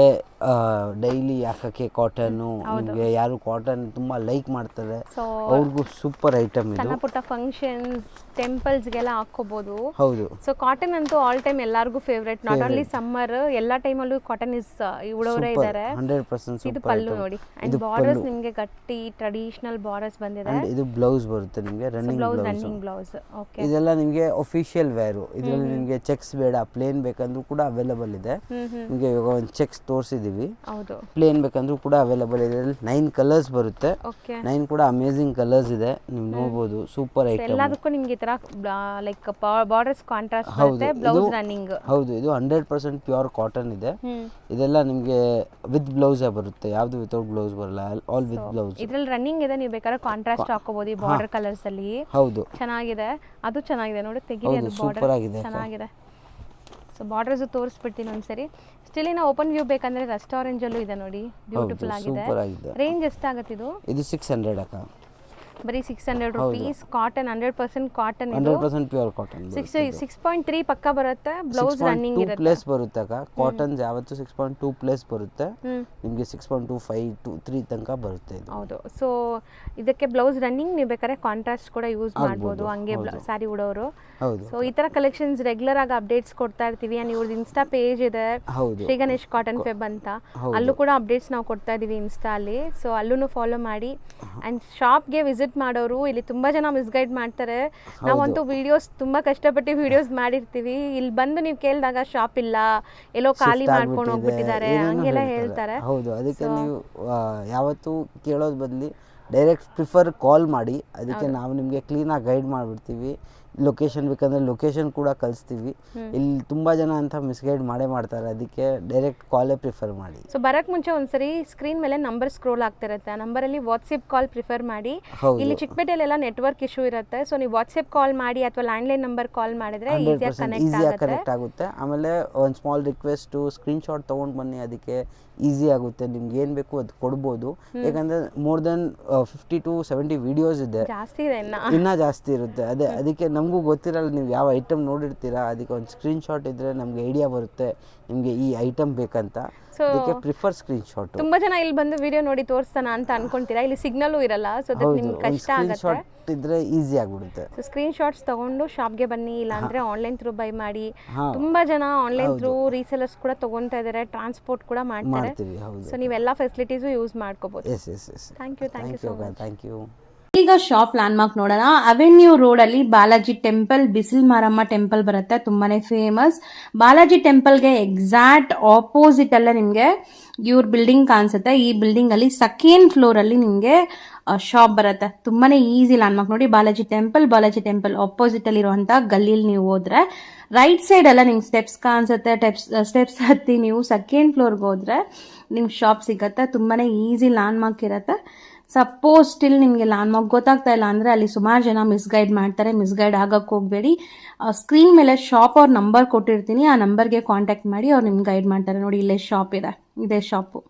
ಡೈಲಿ ಹಾಕಕ್ಕೆ ಕಾಟನ್. ನಿಮಗೆ ಯಾರು ಕಾಟನ್ ತುಂಬಾ ಲೈಕ್ ಮಾಡ್ತಾರೆ ಅವ್ರಿಗೂ ಸೂಪರ್ ಐಟಮ್ ಇದು. ಸಣ್ಣ ಪುಟ್ಟ ಫಂಕ್ಷನ್ಸ್, ಟೆಂಪಲ್ಸ್ಗೆಲ್ಲ ಹಾಕೋಬಹುದು. ಹೌದು. ಸೊ ಕಾಟನ್ ಅಂತೂ ಆಲ್ ಟೈಮ್ ಎಲ್ಲರಿಗೂ ಫೇವರೇಟ್. ನಾಟ್ ಓನ್ಲಿ ಸಮ್ಮರ್, ಎಲ್ಲಾ ಟೈಮಲ್ಲೂ ಕಾಟನ್ ಇಸ್ ಉಡೋರೇ ಇದ್ದಾರೆ. 100% ಇದು ಪಲ್ಲು ನೋಡಿ. ಅಂಡ್ ಬಾರ್ಡರ್ಸ್ ನಿಮಗೆ ಗಟ್ಟಿ ಟ್ರೆಡಿಷನಲ್ ಬಾರ್ಡರ್ಸ್ ಬಂದಿದೆ. ಇದು ಬ್ಲೌಸ್ ಬರುತ್ತೆ ನಿಮಗೆ, ರನ್ನಿಂಗ್ ಬ್ಲೌಸ್. ಓಕೆ, ಇದೆಲ್ಲ ನಿಮಗೆ ಅಫಿಷಿಯಲ್ ವೇರ್. ಇದರಲ್ಲಿ ನಿಮಗೆ ಚೆಕ್ಸ್ ಬೇಡ, ಪ್ಲೇನ್ ಬೇಕಂದ್ರೂ ಕೂಡ ಅವೈಲೇಬಲ್ ಇದೆ. ನಿಮಗೆ ಇವಾಗ ಒಂದು ಚೆಕ್ಸ್ ತೋರಿಸಿದೀವಿ. ಹೌದು, ಪ್ಲೇನ್ ಬೇಕಂದ್ರೂ ಕೂಡ ಅವೈಲೇಬಲ್ ಇದೆ. 9 ಕಲರ್ಸ್ ಬರುತ್ತೆ. 9 ಕೂಡ ಅಮೇಜಿಂಗ್ ಕಲರ್ಸ್ ಇದೆ, ನೀವು ನೋಡಬಹುದು. Super item. ಎಲ್ಲದಕ್ಕೂ ನಿಮಗೆ ಈ ತರ ಲೈಕ್ ಬಾರ್ಡರ್ಸ್ ಕಾಂಟ್ರಾಸ್ಟ್ ಬರುತ್ತೆ. Blouse running. ಹೌದು, ಇದು 100% ಪ್ಯೂರ್ ಕಾಟನ್ ಇದೆ. ಇದೆಲ್ಲ ನಿಮಗೆ ವಿತ್ ಬ್ಲೌಸ್ ಬರುತ್ತೆ, ಯಾವ್ದು ವಿತೌಟ್ ಬ್ಲೌಸ್ ಬರಲ್ಲ. All with blouse. ಇದ್ರಲ್ಲಿ ರನ್ನಿಂಗ್ ಇದೆ, ನೀವು ಬೇಕಾದ್ರೆ ಕಾಂಟ್ರಾಸ್ಟ್ ಹಾಕೋಬಹುದು ಈ ಬಾರ್ಡರ್ ಕಲರ್ಸ್ ಅಲ್ಲಿ. ಹೌದು, ಚೆನ್ನಾಗಿದೆ. ಅದು ಚೆನ್ನಾಗಿದೆ ನೋಡಿ, ತೆಗಿರಿ. ಅದು ಬಾರ್ಡರ್ ಚೆನ್ನಾಗಿದೆ. ಸೊ ಬಾರ್ಡರ್ಸ್ ತೋರಿಸ್ಬಿಡ್ತೀನಿ ಒಂದ್ಸರಿ. ಸ್ಟಿಲ್ ಇನ್ನ ಓಪನ್ ವ್ಯೂ ಬೇಕಂದ್ರೆ ರೆಸ್ಟೋರೆಂಟ್ ಅಲ್ಲೂ ಇದೆ ನೋಡಿ, ಬ್ಯೂಟಿಫುಲ್ ಆಗಿದೆ. ರೇಂಜ್ ಎಷ್ಟಾಗುತ್ತೆ ಇದು? ಇದು 600 ಅಕ್ಕ. ಬರೀ 600 rupees. Cotton 100% cotton. 100% pure cotton. 6.3 ಪಕ್ಕ ಬರುತ್ತೆ. ಬ್ಲೌಸ್ ರನ್ನಿಂಗ್ ಇರುತ್ತೆ. ಪ್ಲಸ್ ಬರುತ್ತೆ ಅಕ್ಕ. ಕಾಟನ್ ಯಾವತ್ತು 6.2 ಪ್ಲಸ್ ಬರುತ್ತೆ. ನಿಮಗೆ 6.25 3 ತನಕ ಬರುತ್ತೆ ಇದು. ಹೌದು. ಸೊ ಇದಕ್ಕೆ ಬ್ಲೌಸ್ ರನ್ನಿಂಗ್, ನೀವು ಬೇಕಾದ್ರೆ ಕಾಂಟ್ರಾಸ್ಟ್ ಕೂಡ ಯೂಸ್ ಮಾಡ್ಬೋದು ಹಂಗೆ ಸ್ಯಾರಿ ಉಡೋರು. ಹೌದು. ಸೊ ಈ ತರ ಕಲೆಕ್ಷನ್ಸ್ ರೆಗ್ಯುಲರ್ ಆಗಿ ಅಪ್ಡೇಟ್ಸ್ ಕೊಡ್ತಾ ಇರ್ತೀವಿ. ಅಂಡ್ ಇವ್ರದ್ದು ಇನ್ಸ್ಟಾ ಪೇಜ್ ಇದೆ, ಶ್ರೀ ಗಣೇಶ್ ಕಾಟನ್ ಫೆಬ್ ಅಂತ. ಅಲ್ಲೂ ಕೂಡ ಅಪ್ಡೇಟ್ಸ್ ನಾವು ಕೊಡ್ತಾ ಇದೀವಿ ಇನ್ಸ್ಟಾ ಅಲ್ಲಿ. ಸೊ ಅಲ್ಲೂ ಫಾಲೋ ಮಾಡಿ. ಅಂಡ್ ಶಾಪ್ಗೆ ವಿಸಿಟ್ ಮಾಡೋರು ಇಲ್ಲಿ ತುಂಬಾ ಜನ ಮಿಸ್ಗೈಡ್ ಮಾಡ್ತಾರೆ. ನಾವಂತೂ ವಿಡಿಯೋಸ್ ತುಂಬಾ ಕಷ್ಟಪಟ್ಟು ವಿಡಿಯೋಸ್ ಮಾಡಿರ್ತೀವಿ. ಇಲ್ಲಿ ಬಂದು ನೀವು ಕೇಳಿದಾಗ ಶಾಪ್ ಇಲ್ಲ, ಎಲ್ಲೋ ಖಾಲಿ ಮಾಡ್ಕೊಂಡು ಹೋಗ್ಬಿಟ್ಟಿದ್ದಾರೆ ಹಂಗೆಲ್ಲ ಹೇಳ್ತಾರೆ. ಹೌದು, ಅದಕ್ಕೆ ನೀವು ಯಾವತ್ತೂ ಕೇಳೋದ್ ಬದಲಿ ಡೈರೆಕ್ಟ್ ಪ್ರಿಫರ್ ಕಾಲ್ ಮಾಡಿ. ಅದಕ್ಕೆ ನಾವು ನಿಮಗೆ ಕ್ಲೀನಾಗಿ ಗೈಡ್ ಮಾಡಿಬಿಡ್ತೀವಿ. ಲೊಕೇಶನ್ ಬೇಕಂದ್ರೆ ಲೊಕೇಶನ್ ಕೂಡ ಕಳಿಸ್ತೀವಿ. ಇಲ್ಲಿ ತುಂಬಾ ಜನ ಅಂತ ಮಿಸ್ಗೈಡ್ ಮಾಡ್ತಾರೆ, ಅದಕ್ಕೆ ಡೈರೆಕ್ಟ್ ಕಾಲೇ ಪ್ರಿಫರ್ ಮಾಡಿ. ಸೊ ಬರಕ್ ಮುಂಚೆ ಒಂದ್ಸರಿ ಸ್ಕ್ರೀನ್ ಮೇಲೆ ನಂಬರ್ ಸ್ಕ್ರೋಲ್ ಆಗ್ತಿರುತ್ತೆ. ಆ ನಂಬರಲ್ಲಿ ವಾಟ್ಸ್ಆಪ್ ಕಾಲ್ ಪ್ರಿಫರ್ ಮಾಡಿ. ಇಲ್ಲಿ ಚಿಕ್ಕಪೇಟೆಲೆಲ್ಲ ನೆಟ್ವರ್ಕ್ ಇಶ್ಯೂ ಇರುತ್ತೆ. ಸೊ ನೀವು ವಾಟ್ಸ್ಆಪ್ ಕಾಲ್ ಮಾಡಿ ಅಥವಾ ಲ್ಯಾಂಡ್ಲೈನ್ ನಂಬರ್ ಕಾಲ್ ಮಾಡಿದ್ರೆ ಈಸಿಯಾಗಿ ಕನೆಕ್ಟ್ ಆಗುತ್ತೆ. ಆಮೇಲೆ ಒಂದು ಸ್ಮಾಲ್ ರಿಕ್ವೆಸ್ಟ್, ಸ್ಕ್ರೀನ್ ಶಾಟ್ ತಗೊಂಡು ಬನ್ನಿ, ಅದಕ್ಕೆ ಈಸಿ ಆಗುತ್ತೆ. ನಿಮ್ಗೆ ಏನು ಬೇಕು ಅದು ಕೊಡ್ಬೋದು. ಯಾಕಂದ್ರೆ ಮೋರ್ ದೆನ್ 50 to 70 ವಿಡಿಯೋಸ್ ಇದೆ, ಜಾಸ್ತಿ ಇದೆ, ಇನ್ನೂ ಜಾಸ್ತಿ ಇರುತ್ತೆ. ಅದಕ್ಕೆ ನಮಗೂ ಗೊತ್ತಿರಲ್ಲ ನೀವು ಯಾವ ಐಟಮ್ ನೋಡಿರ್ತೀರಾ. ಅದಕ್ಕೆ ಒಂದು ಸ್ಕ್ರೀನ್ ಶಾಟ್ ಇದ್ರೆ ನಮ್ಗೆ ಐಡಿಯಾ ಬರುತ್ತೆ ನಿಮಗೆ ಈ ಐಟಮ್ ಬೇಕಂತ. ಅದಕ್ಕೆ ಪ್ರಿಫರ್ ಸ್ಕ್ರೀನ್ ಶಾಟ್. ತುಂಬಾ ಜನ ಇಲ್ಲಿ ಬಂದು ವಿಡಿಯೋ ನೋಡಿ ತೋರಿಸ್ತಾನ ಅಂತ ಅನ್ಕೊಂತೀರಾ, ಇಲ್ಲಿ ಸಿಗ್ನಲ್ ಇರಲ್ಲ. ಸೊ ನಿಮ್ಗೆ ಕಷ್ಟ ಆಗುತ್ತೆ. ಇದ್ರೆ ಈಸಿ ಆಗ್ಬಿಡುತ್ತೆ. ಸೊ ಸ್ಕ್ರೀನ್ ಶಾಟ್ಸ್ ತಗೊಂಡು ಶಾಪ್ಗೆ ಬನ್ನಿ, ಇಲ್ಲಾಂದ್ರೆ ಆನ್ಲೈನ್ ಥ್ರೂ ಬೈ ಮಾಡಿ. ತುಂಬಾ ಜನ ಆನ್ಲೈನ್ ಥ್ರೂ ರೀಸೆಲರ್ಸ್ ಕೂಡ ತಗೊಂತಾ ಇದ್ದಾರೆ, ಟ್ರಾನ್ಸ್ಪೋರ್ಟ್ ಕೂಡ ಮಾಡ್ತಾರೆ. ಸೊ ನೀವೆಲ್ಲ ಫೆಸಿಲಿಟೀಸು ಯೂಸ್ ಮಾಡ್ಕೋಬಹುದು. Thank you so much. Thank you. ಈಗ ಶಾಪ್ ಲ್ಯಾಂಡ್ ಮಾರ್ಕ್ ನೋಡೋಣ. ಅವೆನ್ಯೂ ರೋಡ್ ಅಲ್ಲಿ ಬಾಲಾಜಿ ಟೆಂಪಲ್, ಬಿಸಿಲ್ ಮಾರಮ್ಮ ಟೆಂಪಲ್ ಬರುತ್ತೆ, ತುಂಬಾನೇ ಫೇಮಸ್. ಬಾಲಾಜಿ ಟೆಂಪಲ್ಗೆ ಎಕ್ಸಾಕ್ಟ್ ಆಪೋಸಿಟ್ ಅಲ್ಲೇ ನಿಮ್ಗೆ ಇವ್ರ ಬಿಲ್ಡಿಂಗ್ ಕಾಣಿಸುತ್ತೆ. ಈ ಬಿಲ್ಡಿಂಗ್ ಅಲ್ಲಿ ಸೆಕೆಂಡ್ ಫ್ಲೋರ್ ಅಲ್ಲಿ ನಿಮ್ಗೆ ಶಾಪ್ ಬರುತ್ತೆ. ತುಂಬಾನೇ ಈಸಿ ಲ್ಯಾಂಡ್ ಮಾರ್ಕ್ ನೋಡಿ. ಬಾಲಾಜಿ ಟೆಂಪಲ್ ಆಪೋಸಿಟ್ ಅಲ್ಲಿ ಇರುವಂತ ಗಲ್ಲಿಲಿ ನೀವು ಹೋದ್ರೆ ರೈಟ್ ಸೈಡ್ ಎಲ್ಲ ನಿಮ್ಗೆ ಸ್ಟೆಪ್ಸ್ ಕಾಣಿಸುತ್ತೆ. ಸ್ಟೆಪ್ಸ್ ಹತ್ತಿ ನೀವು ಸೆಕೆಂಡ್ ಫ್ಲೋರ್ಗೆ ಹೋದ್ರೆ ನಿಮ್ಗೆ ಶಾಪ್ ಸಿಗತ್ತೆ. ತುಂಬಾನೇ ಈಸಿ ಲ್ಯಾಂಡ್ ಮಾರ್ಕ್ ಇರುತ್ತೆ. ಸಪೋಸ್ ಸ್ಟಿಲ್ ನಿಮಗೆ ಲ್ಯಾಂಡ್ಮಾರ್ಕ್ ಗೊತ್ತಾಗ್ತಾ ಇಲ್ಲ ಅಂದರೆ ಅಲ್ಲಿ ಸುಮಾರು ಜನ ಮಿಸ್ಗೈಡ್ ಮಾಡ್ತಾರೆ. ಮಿಸ್ಗೈಡ್ ಆಗಕ್ಕೆ ಹೋಗಬೇಡಿ. ಸ್ಕ್ರೀನ್ ಮೇಲೆ ಶಾಪ್ ಅವ್ರ ನಂಬರ್ ಕೊಟ್ಟಿರ್ತೀನಿ, ಆ ನಂಬರ್ಗೆ ಕಾಂಟ್ಯಾಕ್ಟ್ ಮಾಡಿ ಅವ್ರು ನಿಮ್ಗೆ ಗೈಡ್ ಮಾಡ್ತಾರೆ. ನೋಡಿ ಇಲ್ಲೇ ಶಾಪ್ ಇದೆ, ಇದೇ ಶಾಪು.